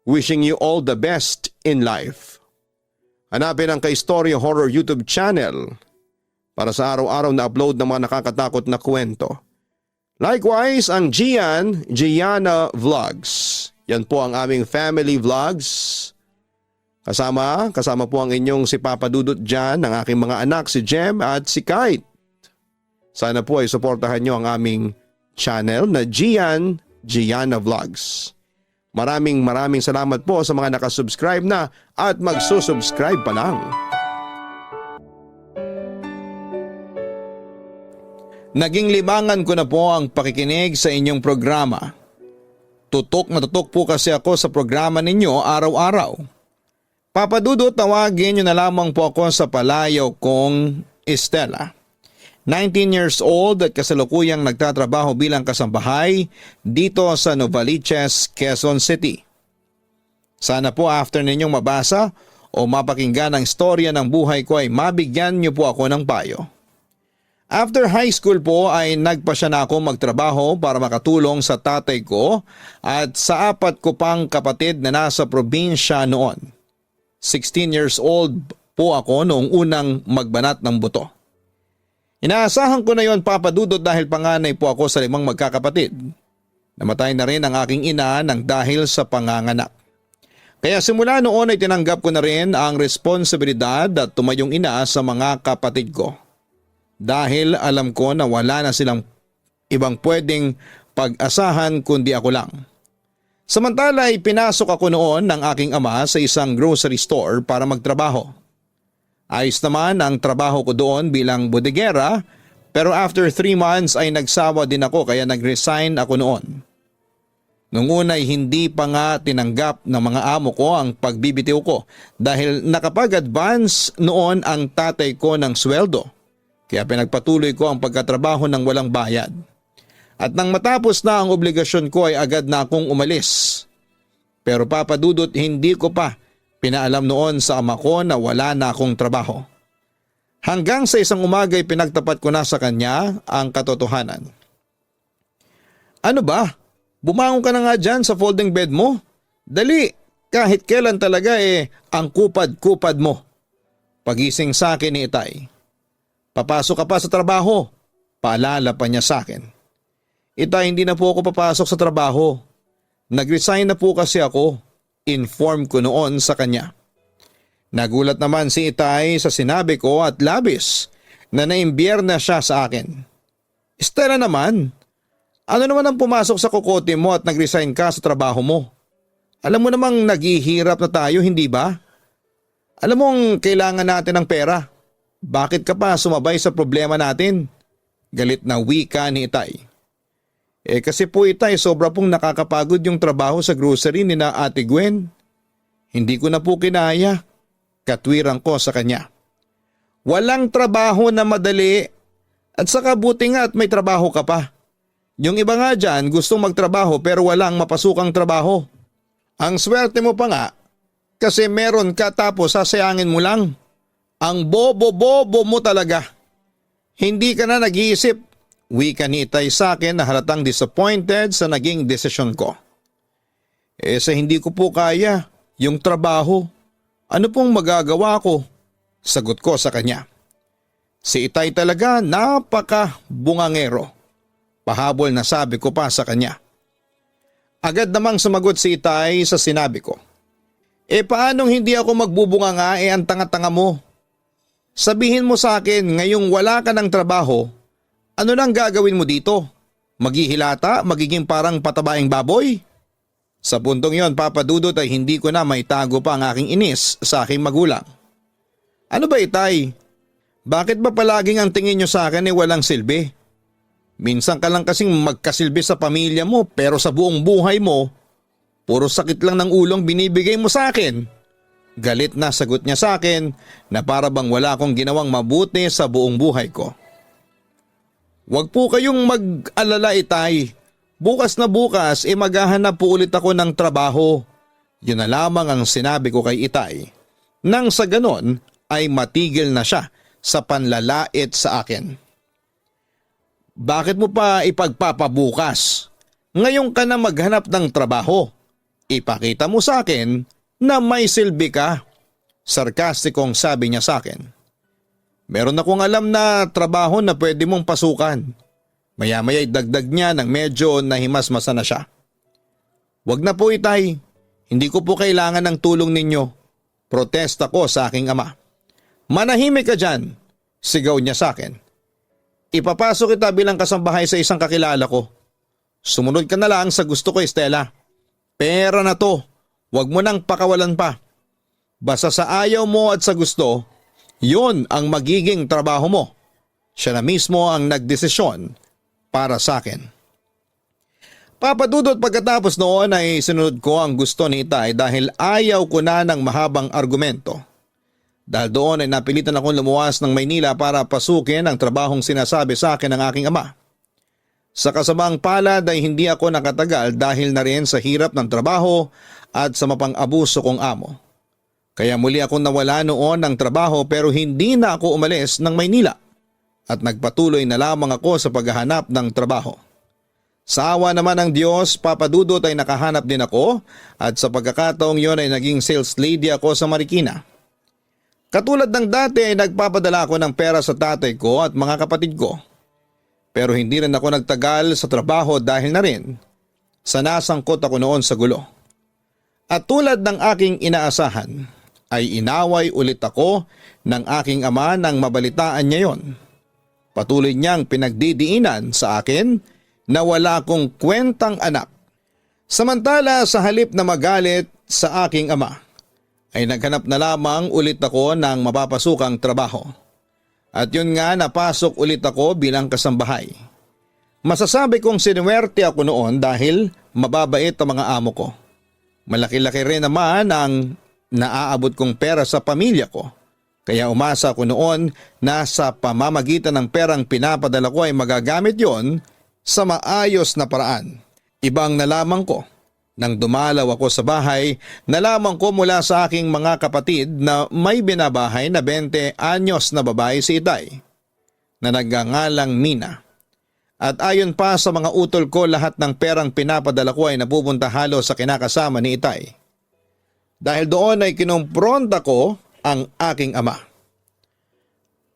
Wishing you all the best in life. Hanapin ang Kaistorya Horror YouTube channel para sa araw-araw na upload ng mga nakakatakot na kwento. Likewise, ang Gianna Vlogs. Yan po ang aming family vlogs. Kasama po ang inyong si Papa Dudut dyan, ang aking mga anak si Jem at si Kite. Sana po ay suportahan nyo ang aming channel na Gianna Vlogs. Maraming salamat po sa mga nakasubscribe na at magsusubscribe pa lang. Naging libangan ko na po ang pakikinig sa inyong programa. Tutok na tutok po kasi ako sa programa ninyo araw-araw. Papadudot, tawagin nyo na lamang po ako sa palayaw kong Estela. 19 years old at kasalukuyang nagtatrabaho bilang kasambahay dito sa Novaliches, Quezon City. Sana po after ninyong mabasa o mapakinggan ang istorya ng buhay ko ay mabigyan nyo po ako ng payo. After high school po ay nagpasya na ako magtrabaho para makatulong sa tatay ko at sa 4 ko pang kapatid na nasa probinsya noon. 16 years old po ako noong unang magbanat ng buto. Inaasahan ko na yon papadudot dahil panganay po ako sa 5 magkakapatid. Namatay na rin ang aking ina nang dahil sa panganganak. Kaya simula noon ay tinanggap ko na rin ang responsibilidad at tumayong ina sa mga kapatid ko. Dahil alam ko na wala na silang ibang pwedeng pag-asahan kundi ako lang. Samantala ay pinasok ako noon ng aking ama sa isang grocery store para magtrabaho. Ayos naman ang trabaho ko doon bilang bodegera pero after 3 months ay nagsawa din ako kaya nag-resign ako noon. Nung una'y hindi pa nga tinanggap ng mga amo ko ang pagbibitiw ko dahil nakapag-advance noon ang tatay ko ng sweldo. Kaya pinagpatuloy ko ang pagkatrabaho ng walang bayad. At nang matapos na ang obligasyon ko ay agad na akong umalis. Pero Papa Dudut, hindi ko pa pinaalam noon sa ama ko na wala na akong trabaho. Hanggang sa isang umaga ay pinagtapat ko na sa kanya ang katotohanan. Ano ba? Bumangon ka na nga dyan sa folding bed mo. Dali, kahit kailan talaga ang kupad-kupad mo. Pagising sa akin ni Itay. Papasok ka pa sa trabaho. Paalala pa niya sa akin. Itay, hindi na po ako papasok sa trabaho. Nag-resign na po kasi ako. Inform ko noon sa kanya. Nagulat naman si Itay sa sinabi ko at labis na naimbiyer na siya sa akin. Stella naman, ano naman ang pumasok sa kokote mo at nag-resign ka sa trabaho mo? Alam mo namang naghihirap na tayo, hindi ba? Alam mong kailangan natin ng pera. Bakit ka pa sumabay sa problema natin? Galit na wika ni Itay. Kasi po Itay, sobra pong nakakapagod yung trabaho sa grocery ni na Ate Gwen. Hindi ko na po kinaya. Katwiran ko sa kanya. Walang trabaho na madali at saka buti nga at may trabaho ka pa. Yung iba nga dyan gustong magtrabaho pero walang mapasukang trabaho. Ang swerte mo pa nga kasi meron ka tapos sasayangin mo lang. Ang bobo-bobo mo talaga. Hindi ka na nag-iisip. Wika ni Itay sa akin na halatang disappointed sa naging desisyon ko. Sa hindi ko po kaya yung trabaho. Ano pong magagawa ko? Sagot ko sa kanya. Si Itay talaga napaka-bungangero. Pahabol na sabi ko pa sa kanya. Agad namang sumagot si Itay sa sinabi ko. Paanong hindi ako magbubunga nga ang tanga-tanga mo? Sabihin mo sa akin ngayong wala ka ng trabaho, ano nang gagawin mo dito? Maghihilata? Magiging parang patabaing baboy? Sa puntong yon, Papa Dudut, ay hindi ko na maitago pa ang aking inis sa aking magulang. Ano ba Itay? Bakit ba palaging ang tingin nyo sa akin walang silbi? Minsan ka lang kasing magkasilbi sa pamilya mo pero sa buong buhay mo, puro sakit lang ng ulong binibigay mo sa akin. Galit na sagot niya sa akin na para bang wala akong ginawang mabuti sa buong buhay ko. Huwag po kayong mag-alala Itay. Bukas na bukas maghahanap po ulit ako ng trabaho. Yun na lamang ang sinabi ko kay Itay. Nang sa ganon ay matigil na siya sa panlalait sa akin. Bakit mo pa ipagpapabukas? Ngayon ka na maghanap ng trabaho. Ipakita mo sa akin na may silbi ka. Sarkastikong sabi niya sa akin. Meron akong alam na trabaho na pwede mong pasukan. Maya-maya dagdag niya nang medyo nahimasmasa na siya. Wag na po Itay. Hindi ko po kailangan ng tulong ninyo. Protesta ko sa aking ama. Manahimik ka dyan. Sigaw niya sa akin. Ipapasok kita bilang kasambahay sa isang kakilala ko. Sumunod ka na lang sa gusto ko Stella. Pera na to. Huwag mo nang pakawalan pa. Basta sa ayaw mo at sa gusto, yun ang magiging trabaho mo. Siya na mismo ang nagdesisyon para sa akin. Papa Dudut, pagkatapos noon ay sinunod ko ang gusto ni Itay dahil ayaw ko na ng mahabang argumento. Dahil doon ay napilitan akong lumuwas ng Maynila para pasukin ang trabahong sinasabi sa akin ng aking ama. Sa kasamang palad ay hindi ako nakatagal dahil na rin sa hirap ng trabaho at sa mapang-abuso kong amo. Kaya muli akong nawala noon ng trabaho pero hindi na ako umalis ng Maynila at nagpatuloy na lamang ako sa paghahanap ng trabaho. Sa awa naman ng Diyos, Papa Dudut, ay nakahanap din ako at sa pagkakataong yon ay naging sales lady ako sa Marikina. Katulad ng dati ay nagpapadala ako ng pera sa tatay ko at mga kapatid ko. Pero hindi rin ako nagtagal sa trabaho dahil na rin sa nasangkot ako noon sa gulo. At tulad ng aking inaasahan ay inaway ulit ako ng aking ama nang mabalitaan niya yon. Patuloy niyang pinagdidiinan sa akin na wala akong kwentang anak. Samantala sa halip na magalit sa aking ama, ay naghanap na lamang ulit ako ng mapapasukang trabaho. At yun nga napasok ulit ako bilang kasambahay. Masasabi kong sinuwerte ako noon dahil mababait ang mga amo ko. Malaki-laki rin naman ang naaabot kong pera sa pamilya ko. Kaya umasa ako noon na sa pamamagitan ng perang pinapadala ko ay magagamit yon sa maayos na paraan. Ibang nalaman ko. Nang dumalaw ako sa bahay, nalaman ko mula sa aking mga kapatid na may binabahay na 20 anyos na babae si Itay na nagngangalang Mina. At ayon pa sa mga utol ko, lahat ng perang pinapadala ko ay napupunta halos sa kinakasama ni Itay. Dahil doon ay kinumpronta ko ang aking ama.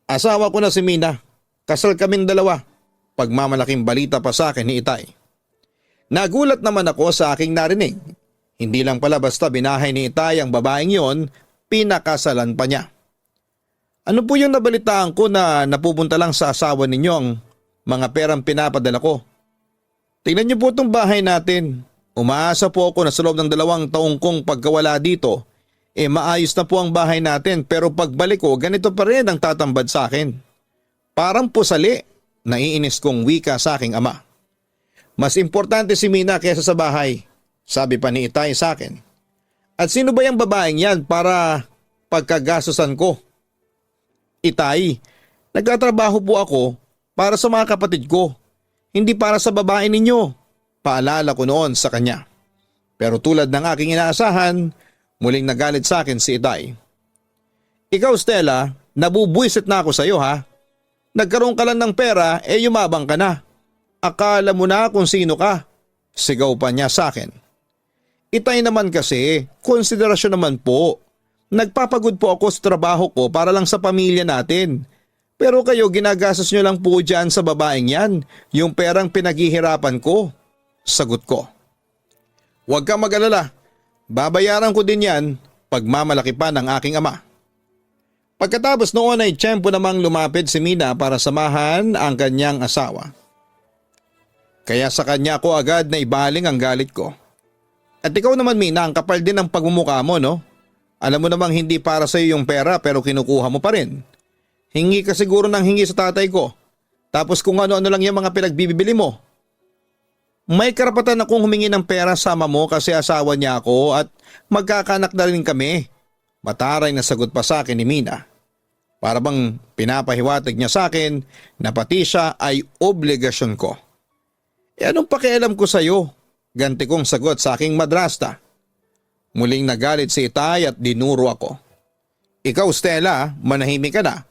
Asawa ko na si Mina, kasal kaming dalawa, pagmamalaking balita pa sa akin ni Itay. Nagulat naman ako sa aking narinig. Hindi lang pala basta binahay ni Itay ang babaeng yon, pinakasalan pa niya. Ano po yung nabalitaan ko na napupunta lang sa asawa ninyo ang mga perang pinapadala ko? Tingnan niyo po itong bahay natin. Umaasa po ako na sa loob ng 2 taong kong pagkawala dito, maayos na po ang bahay natin, pero pagbalik ko ganito pa rin ang tatambad sa akin. Parang pusali, naiinis kong wika sa aking ama. Mas importante si Mina kaysa sa bahay, sabi pa ni Itay sa akin. At sino ba yung babaeng yan para pagkagastusan ko? Itay, nagtatrabaho po ako para sa mga kapatid ko, hindi para sa babae ninyo, paalala ko noon sa kanya. Pero tulad ng aking inaasahan, muling nagalit sa akin si Itay. Ikaw Stella, nabubuisit na ako sa iyo ha. Nagkaroon ka lang ng pera, yumabang ka na. Akala mo na kung sino ka, sigaw pa niya sa akin. Itay naman kasi, konsiderasyon naman po. Nagpapagod po ako sa trabaho ko para lang sa pamilya natin. Pero kayo ginagastos nyo lang po dyan sa babaeng yan, yung perang pinaghihirapan ko. Sagot ko. Huwag kang mag-alala, babayaran ko din yan pagmamalaki pa ng aking ama. Pagkatapos noon ay tiyempo namang lumapit si Mina para samahan ang kanyang asawa. Kaya sa kanya ko agad na ibaling ang galit ko. At ikaw naman Mina, ang kapal din ng pagmumukha mo no? Alam mo namang hindi para sa iyo yung pera pero kinukuha mo pa rin. Hingi ka siguro ng hingi sa tatay ko. Tapos kung ano-ano lang yung mga pinagbibili mo. May karapatan akong humingi ng pera sa ama mo kasi asawa niya ako at magkakanak na rin kami. Mataray na sagot pa sa akin ni Mina. Para bang pinapahiwatig niya sa akin na pati siya ay obligasyon ko. Anong pakialam ko sa iyo? Ganti kong sagot sa aking madrasta. Muling nagalit si Itay at dinuro ako. Ikaw Stella, manahimik ka na.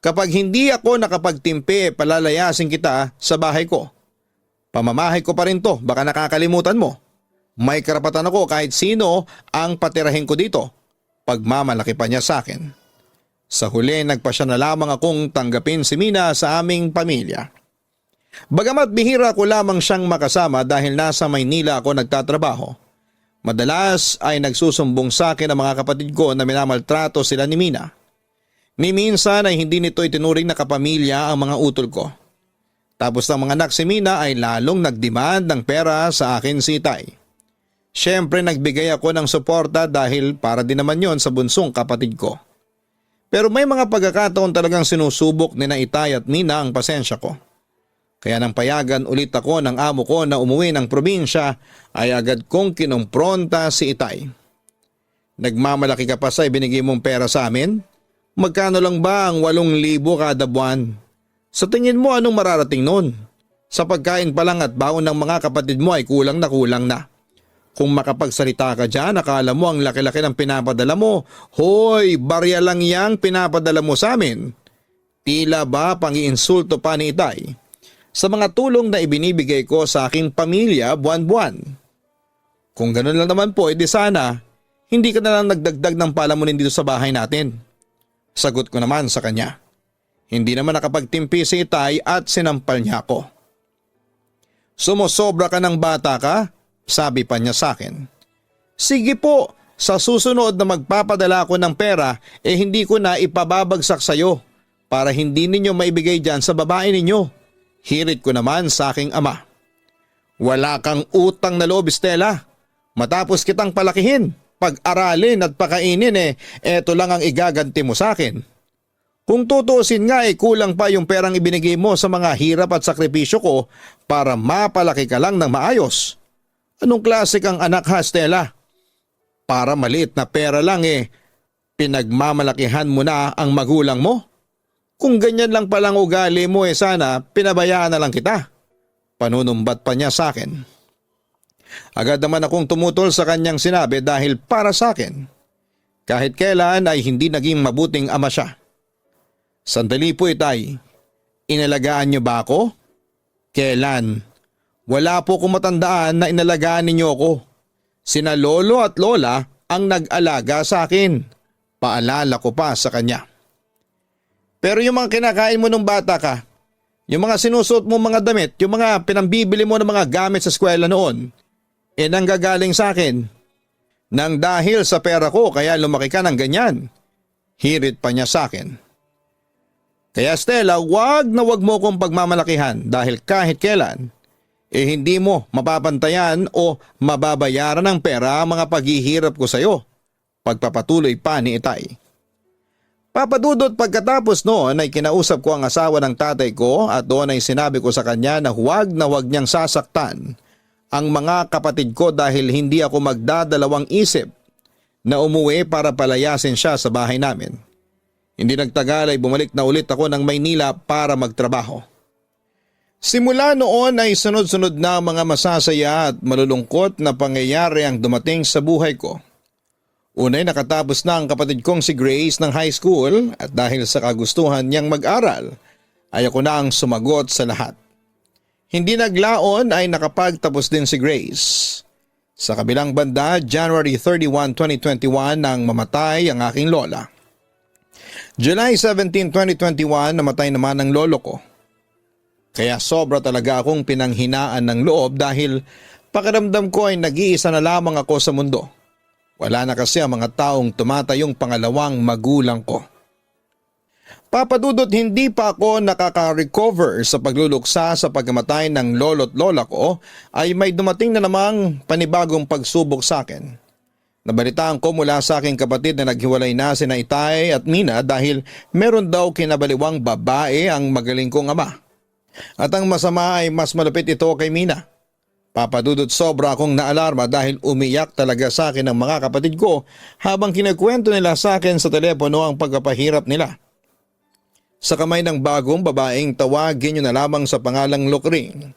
Kapag hindi ako nakapagtimpi, palalayasin kita sa bahay ko. Pamamahay ko pa rin to, baka nakakalimutan mo. May karapatan ako kahit sino ang patirahin ko dito. Pagmamalaki pa niya sa akin. Sa huli nagpasya na lamang akong tanggapin si Mina sa aming pamilya. Bagamat bihira ko lamang siyang makasama dahil nasa Maynila ako nagtatrabaho, madalas ay nagsusumbong sa akin ang mga kapatid ko na minamaltrato sila ni Mina. Ni minsan ay hindi nito itinuring na kapamilya ang mga utol ko. Tapos ng mga anak si Mina ay lalong nagdemand ng pera sa akin si Itay. Siyempre nagbigay ako ng suporta dahil para din naman yon sa bunsong kapatid ko. Pero may mga pagkakataon talagang sinusubok ni na Itay at Mina ang pasensya ko. Kaya nang payagan ulit ako ng amo ko na umuwi ng probinsya ay agad kong kinumpronta si Itay. Nagmamalaki ka pa sa ibinigay mong pera sa amin? Magkano lang ba ang 8,000 kada buwan? Sa tingin mo anong mararating nun? Sa pagkain pa lang at baon ng mga kapatid mo ay kulang na kulang na. Kung makapagsalita ka dyan, akala mo ang laki-laki ng pinapadala mo. Hoy, barya lang yang pinapadala mo sa amin. Tila ba pang-iinsulto pa ni Itay sa mga tulong na ibinibigay ko sa aking pamilya buwan-buwan. Kung ganoon lang naman po, edi sana hindi ka na lang nagdagdag ng palamunin dito sa bahay natin. Sagot ko naman sa kanya. Hindi naman nakapagtimpi si Itay at sinampal niya ako. Sumusobra ka ng bata ka? Sabi pa niya sa akin. Sige po, sa susunod na magpapadala ako ng pera hindi ko na ipababagsak sa iyo para hindi ninyo maibigay dyan sa babae ninyo. Hirit ko naman sa aking ama. Wala kang utang na loob Stella. Matapos kitang palakihin, pag-aralin at pakainin eto lang ang igaganti mo sa akin. Kung tutuusin nga kulang pa yung perang ibinigay mo sa mga hirap at sakripisyo ko para mapalaki ka lang ng maayos. Anong klase kang anak ha, Stella? Para maliit na pera lang pinagmamalakihan mo na ang magulang mo? Kung ganyan lang palang ugali mo sana pinabayaan na lang kita. Panunumbat pa niya sa akin. Agad naman akong tumutol sa kanyang sinabi dahil para sa akin, kahit kailan ay hindi naging mabuting ama siya. Sandali po itay, inalagaan niyo ba ako? Kailan? Wala po akong matandaan na inalagaan ninyo ako. Sina lolo at lola ang nag-alaga sa akin. Paalala ko pa sa kanya. Pero yung mga kinakain mo nung bata ka, yung mga sinusuot mo mga damit, yung mga pinambibili mo ng mga gamit sa eskwela noon, nanggagaling sa akin. Nang dahil sa pera ko kaya lumaki ka ng ganyan. Hirit pa niya sa akin. Kaya Stella, wag na wag mo kong pagmamalakihan dahil kahit kailan, hindi mo mapapantayan o mababayaran ng pera ang mga paghihirap ko sa iyo. Pagpapatuloy pa ni Itay. Papadudot pagkatapos noon ay kinausap ko ang asawa ng tatay ko at doon ay sinabi ko sa kanya na huwag niyang sasaktan ang mga kapatid ko dahil hindi ako magdadalawang isip na umuwi para palayasin siya sa bahay namin. Hindi nagtagal ay bumalik na ulit ako ng Maynila para magtrabaho. Simula noon ay sunod-sunod na mga masasaya at malulungkot na pangyayari ang dumating sa buhay ko. Unay nakatapos na ang kapatid kong si Grace ng high school at dahil sa kagustuhan niyang mag-aral ay ako na ang sumagot sa lahat. Hindi naglaon ay nakapagtapos din si Grace. Sa kabilang banda, January 31, 2021 nang mamatay ang aking lola. July 17, 2021 namatay naman ang lolo ko. Kaya sobra talaga akong pinanghinaan ng loob dahil pakiramdam ko ay nag-iisa na lamang ako sa mundo. Wala na kasi ang mga taong tumatayong pangalawang magulang ko. Papadudot hindi pa ako nakaka-recover sa pagluluksa sa pagkamatay ng lolo't lola ko ay may dumating na namang panibagong pagsubok sa akin. Nabalitaan ko mula sa aking kapatid na naghiwalay na sina Itay at Mina dahil meron daw kinabaliwang babae ang magaling kong ama. At ang masama ay mas malapit ito kay Mina. Papadudot sobra akong naalarma dahil umiyak talaga sa akin ang mga kapatid ko habang kinakwento nila sa akin sa telepono ang pagpapahirap nila. Sa kamay ng bagong babaeng tawagin nyo na lamang sa pangalang Lokring.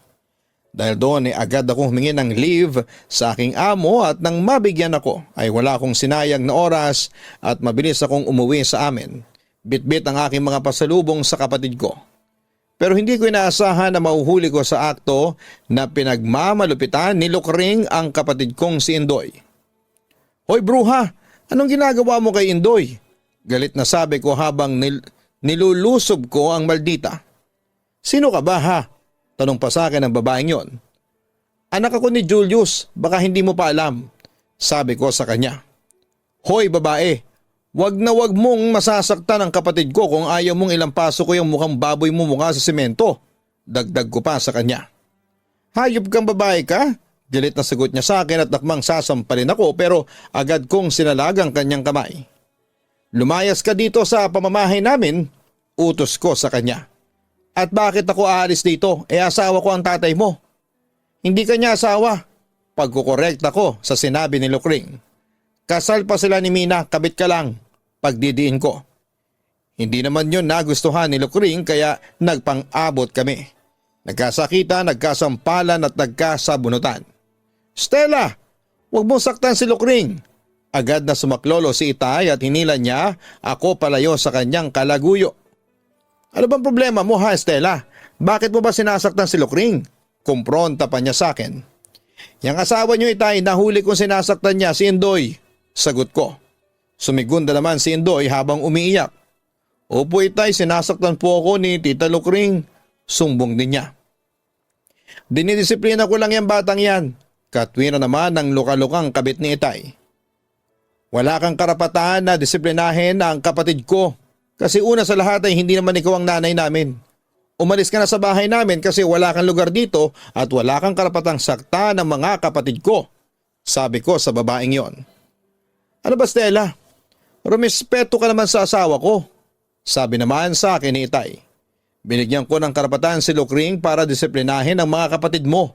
Dahil doon agad akong humingi ng leave sa aking amo at nang mabigyan ako ay wala akong sinayang na oras at mabilis akong umuwi sa amin. Bitbit ang aking mga pasalubong sa kapatid ko. Pero hindi ko inaasahan na mahuhuli ko sa akto na pinagmamalupitan ni Lokring ang kapatid kong si Indoy. Hoy bruha, anong ginagawa mo kay Indoy? Galit na sabi ko habang nilulusob ko ang maldita. Sino ka ba ha? Tanong pa sa akin ng babaeng yon. Anak ako ni Julius, baka hindi mo pa alam. Sabi ko sa kanya. Hoy babae, wag na wag mong masasaktan ang kapatid ko kung ayaw mong ilampaso ko yung mukhang baboy mo mukha sa semento. Dagdag ko pa sa kanya. Hayop kang babae ka? Galit na sagot niya sa akin at nakmang sasampalin ako pero agad kong sinalagang kanyang kamay. Lumayas ka dito sa pamamahay namin, utos ko sa kanya. At bakit ako aalis dito? Asawa ko ang tatay mo. Hindi kanya asawa. Pagkukorekt ako sa sinabi ni Lokring. Kasal pa sila ni Mina, kabit ka lang. Pagdidiin ko. Hindi naman yun nagustuhan ni Lokring kaya nagpang-abot kami. Nagkasakitan, nagkasampalan at nagkasabunutan. Stella, huwag mong saktan si Lokring. Agad na sumaklolo si Itay at hinila niya ako palayo sa kanyang kalaguyo. Ano bang problema mo ha, Stella? Bakit mo ba sinasaktan si Lokring? Kumpronta pa niya sa akin. Yang asawa niyo Itay, nahuli kong sinasaktan niya si Indoy. Sagot ko. Sumigunda naman si Indoy habang umiiyak. Opo Itay, sinasaktan po ako ni Tita Lokring. Sumbong din niya. Dinidisiplina ko lang yung batang yan. Katwira naman ng lukalukang kabit ni Itay. Wala kang karapatan na disiplinahin ang kapatid ko. Kasi una sa lahat ay hindi naman ikaw ang nanay namin. Umalis ka na sa bahay namin kasi wala kang lugar dito at wala kang karapatang sakta ng mga kapatid ko. Sabi ko sa babaeng yon. Ano ba Stella? Rumispeto ka naman sa asawa ko. Sabi naman sa akin ni Itay. Binigyan ko ng karapatan si Lukring para disiplinahin ang mga kapatid mo.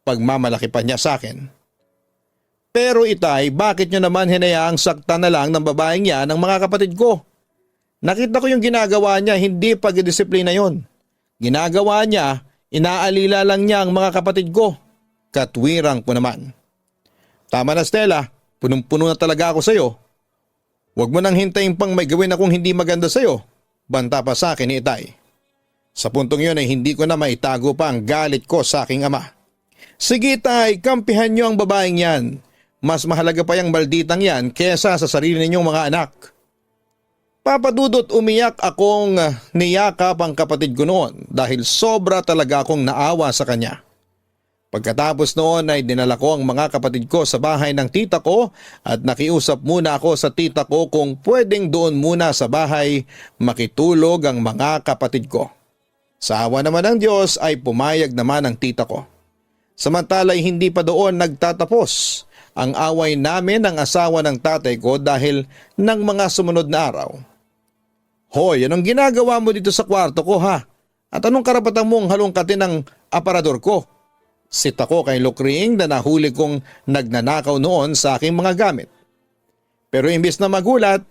Pagmamalaki pa niya sa akin. Pero Itay, bakit nyo naman hinayaang sakta na lang ng babaeng yan ng mga kapatid ko? Nakita ko yung ginagawa niya, hindi pagdisiplina yon. Ginagawa niya, inaalila lang niya ang mga kapatid ko. Katwirang ko naman. Tama na Stella, punong-puno na talaga ako sa'yo. Huwag mo nang hintayin pang may gawin akong hindi maganda sa'yo. Banta pa sa akin ni Itay. Sa puntong yun ay hindi ko na maitago pa ang galit ko sa aking ama. Sige Tay, kampihan niyo ang babaeng yan. Mas mahalaga pa yung malditang yan kesa sa sarili ninyong mga anak. Papadudot umiyak akong niyakap ang kapatid ko noon dahil sobra talaga akong naawa sa kanya. Pagkatapos noon ay dinala ko ang mga kapatid ko sa bahay ng tita ko at nakiusap muna ako sa tita ko kung pwedeng doon muna sa bahay makitulog ang mga kapatid ko. Sa awa naman ng Diyos ay pumayag naman ang tita ko. Samantala'y hindi pa doon nagtatapos ang away namin ng asawa ng tatay ko dahil ng mga sumunod na araw. Hoy, anong ginagawa mo dito sa kwarto ko ha? At anong karapatan mong halongkatin ng aparador ko? Sita ko kay Lukring na nahuli kong nagnanakaw noon sa aking mga gamit. Pero imbis na magulat,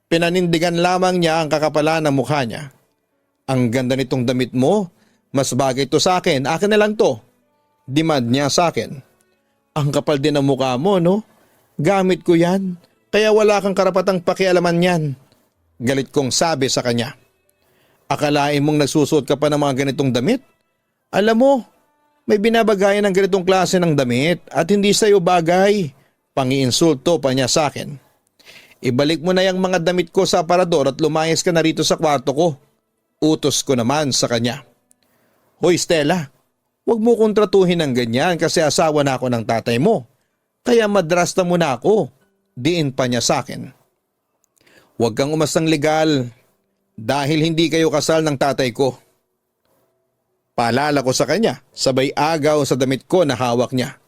pinanindigan lamang niya ang kakapalan ng mukha niya. Ang ganda nitong damit mo, mas bagay to sa akin na lang to. Demand niya sa akin. Ang kapal din ng mukha mo, no? Gamit ko yan, kaya wala kang karapatang pakialaman yan. Galit kong sabi sa kanya. Akalain mong nagsusuot ka pa ng mga ganitong damit? Alam mo, may binabagayan ng ganitong klase ng damit at hindi sa'yo bagay. Pangiinsulto pa niya sa akin. Ibalik mo na yung mga damit ko sa aparador at lumayas ka na rito sa kwarto ko. Utos ko naman sa kanya. Hoy Stella, huwag mo kong tratuhin ng ganyan kasi asawa na ako ng tatay mo. Kaya madrasta mo na ako. Diin pa niya sa akin. Huwag kang umastang legal dahil hindi kayo kasal ng tatay ko. Paalala ko sa kanya, sabay agaw sa damit ko na hawak niya.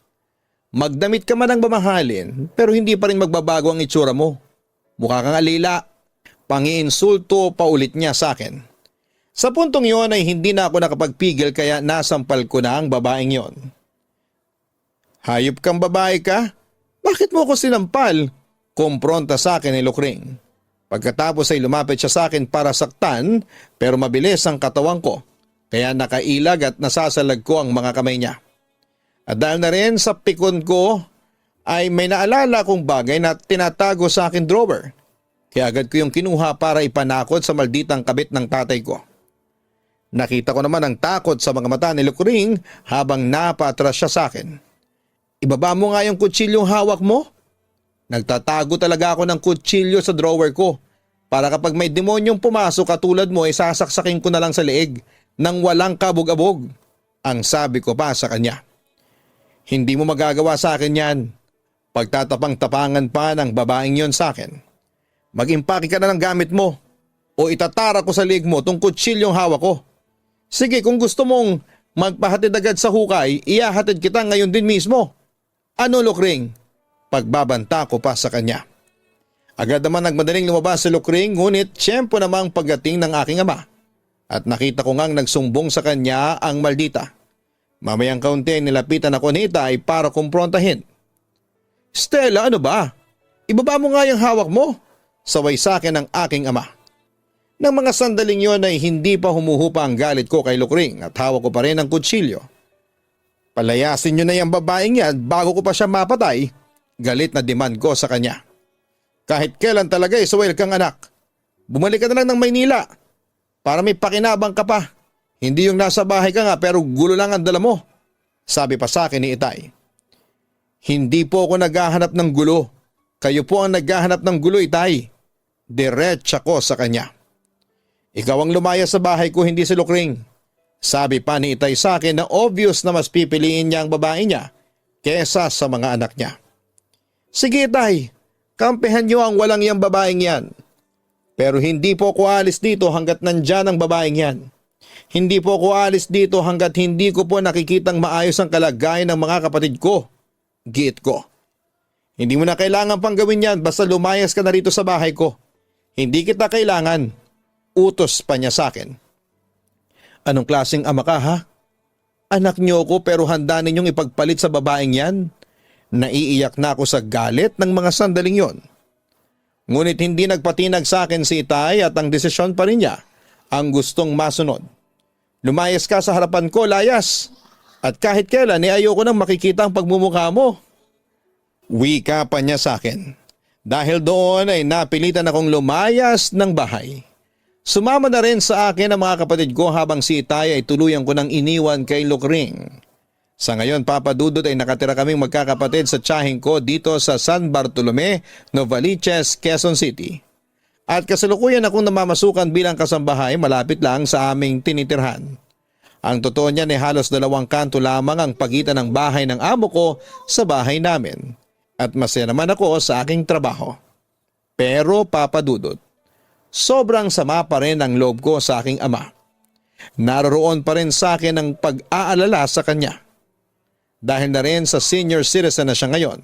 Magdamit ka man ang mamahalin pero hindi pa rin magbabago ang itsura mo. Mukha kang alila. Pangiinsulto pa ulit niya sa akin. Sa puntong yon ay hindi na ako nakapagpigil kaya nasampal ko na ang babaeng yon. Hayop kang babae ka? Bakit mo ko sinampal? Kumpronta sa akin ni Lukring. Pagkatapos ay lumapit siya sa akin para saktan pero mabilis ang katawan ko. Kaya nakailag at nasasalag ko ang mga kamay niya. At dahil na rin sa pikon ko ay may naalala kong bagay na tinatago sa akin drawer. Kaya agad ko yung kinuha para ipanakot sa malditang kabit ng tatay ko. Nakita ko naman ang takot sa mga mata ni Lukring habang napatras siya sa akin. Ibaba mo nga yung kutsilyong hawak mo. Nagtatago talaga ako ng kutsilyo sa drawer ko para kapag may demonyong pumasok katulad mo ay sasaksakin ko na lang sa leeg nang walang kabog-abog. Ang sabi ko pa sa kanya. Hindi mo magagawa sa akin yan. Pagtatapang-tapangan pa ng babaeng yon sa akin. Mag-impake ka na ng gamit mo o itatara ko sa leeg mo tong kutsilyong hawak ko. Sige, kung gusto mong magpahatid agad sa hukay, ihahatid kita ngayon din mismo. Ano Lukring? Pagbabanta ko pa sa kanya. Agad naman nagmadaling lumabas si Lukring ngunit tiyempo namang pagdating ng aking ama. At nakita ko ngang nagsumbong sa kanya ang maldita. Mamayang kaunti nilapitan ako ni Itay para kumprontahin. Stella, ano ba? Ibaba mo nga yung hawak mo. Saway sa akin ng aking ama. Nang mga sandaling yon ay hindi pa humuhupa ang galit ko kay Lukring at hawak ko pa rin ang kutsilyo. Palayasin nyo na yung babaeng yan bago ko pa siya mapatay. Galit na demand ko sa kanya. Kahit kailan talaga isuwel kang anak. Bumalik ka na lang ng Maynila para may pakinabang ka pa. Hindi yung nasa bahay ka nga pero gulo lang ang dala mo. Sabi pa sa akin ni Itay. Hindi po ako naghahanap ng gulo. Kayo po ang naghahanap ng gulo, Itay. Diretsa ko sa kanya. Ikaw ang lumaya sa bahay ko, hindi si Lukring. Sabi pa ni Itay sa akin na obvious na mas pipiliin niya ang babae niya kesa sa mga anak niya. Sige Itay, kampihan niyo ang walang yang babaeng yan. Pero hindi po ko alis dito hanggat nandyan ang babaeng yan. Hindi po ko alis dito hanggat hindi ko po nakikitang maayos ang kalagayan ng mga kapatid ko. Giit ko. Hindi mo na kailangan pang gawin yan basta lumayas ka na rito sa bahay ko. Hindi kita kailangan. utos pa niya sa akin. Anong klaseng ama ka ha? Anak niyo ko pero handa ninyong ipagpalit sa babaeng yan? Naiiyak na ako sa galit ng mga sandaling yon. Ngunit hindi nagpatinag sa akin si Itay at ang desisyon pa rin niya ang gustong masunod. Lumayas ka sa harapan ko, layas. At kahit kailan ayoko nang makikita ang pagmumukha mo. Wika pa niya sa akin. Dahil doon ay napilitan akong lumayas ng bahay. Sumama na rin sa akin ang mga kapatid ko habang si Itay ay tuluyan ko nang iniwan kay Lukring. Sa ngayon, Papa Dudut, ay nakatira kaming magkakapatid sa tiyahing ko dito sa San Bartolome, Novaliches, Quezon City. At kasalukuyan akong namamasukan bilang kasambahay malapit lang sa aming tinitirhan. Ang totoo niyan ay halos 2 kanto lamang ang pagitan ng bahay ng amo ko sa bahay namin. At masaya naman ako sa aking trabaho. Pero Papa Dudut, sobrang sama pa rin ang loob ko sa aking ama. Naroroon pa rin sa akin ang pag-aalala sa kanya. Dahil na rin sa senior citizen na siya ngayon.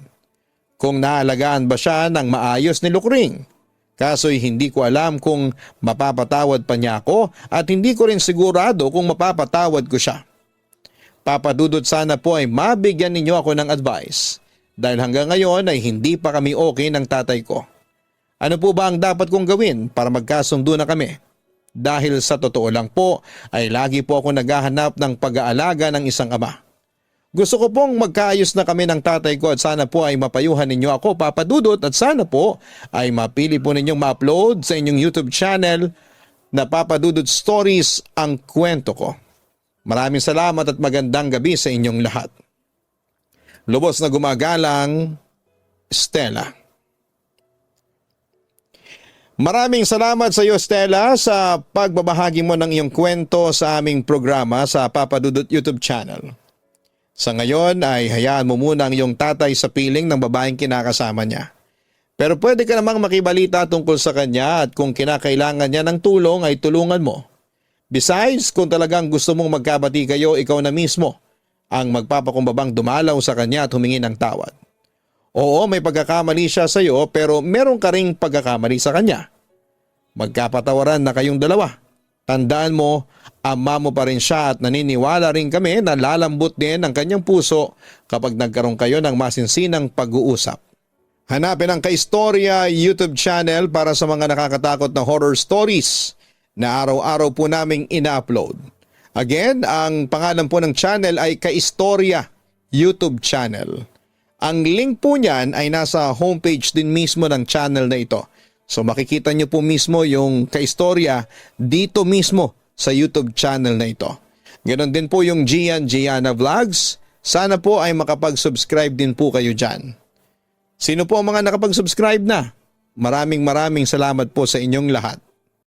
Kung naalagaan ba siya ng maayos ni Lukring? Kaso'y hindi ko alam kung mapapatawad pa niya ako at hindi ko rin sigurado kung mapapatawad ko siya. Papa Dudut, sana po ay mabigyan ninyo ako ng advice. Dahil hanggang ngayon ay hindi pa kami okay ng tatay ko. Ano po ba ang dapat kong gawin para magkasundo na kami? Dahil sa totoo lang po ay lagi po ako naghahanap ng pag-aalaga ng isang ama. Gusto ko pong magkaayos na kami ng tatay ko at sana po ay mapayuhan ninyo ako, Papa Dudut, at sana po ay mapili po ninyong ma-upload sa inyong YouTube channel na Papa Dudut Stories ang kwento ko. Maraming salamat at magandang gabi sa inyong lahat. Lubos na gumagalang, Stella. Maraming salamat sa iyo, Stella, sa pagbabahagi mo ng iyong kwento sa aming programa sa Papa Dudut YouTube channel. Sa ngayon ay hayaan mo muna ang iyong tatay sa piling ng babaeng kinakasama niya. Pero pwede ka namang makibalita tungkol sa kanya at kung kinakailangan niya ng tulong ay tulungan mo. Besides, kung talagang gusto mong magkabati kayo, ikaw na mismo ang magpapakumbabang dumalaw sa kanya at humingi ng tawad. Oo, may pagkakamali siya sa iyo pero meron ka ring pagkakamali sa kanya. Magkapatawaran na kayong dalawa. Tandaan mo, ama mo pa rin siya at naniniwala rin kami na lalambot din ang kanyang puso kapag nagkaroon kayo ng masinsinang pag-uusap. Hanapin ang Kaistorya YouTube channel para sa mga nakakatakot na horror stories na araw-araw po naming ina-upload. Again, ang pangalan po ng channel ay Kaistorya YouTube channel. Ang link po niyan ay nasa homepage din mismo ng channel na ito. So makikita nyo po mismo yung Kaistorya dito mismo sa YouTube channel na ito. Ganon din po yung Gianna Vlogs. Sana po ay makapag-subscribe din po kayo dyan. Sino po ang mga nakapag-subscribe na? Maraming salamat po sa inyong lahat.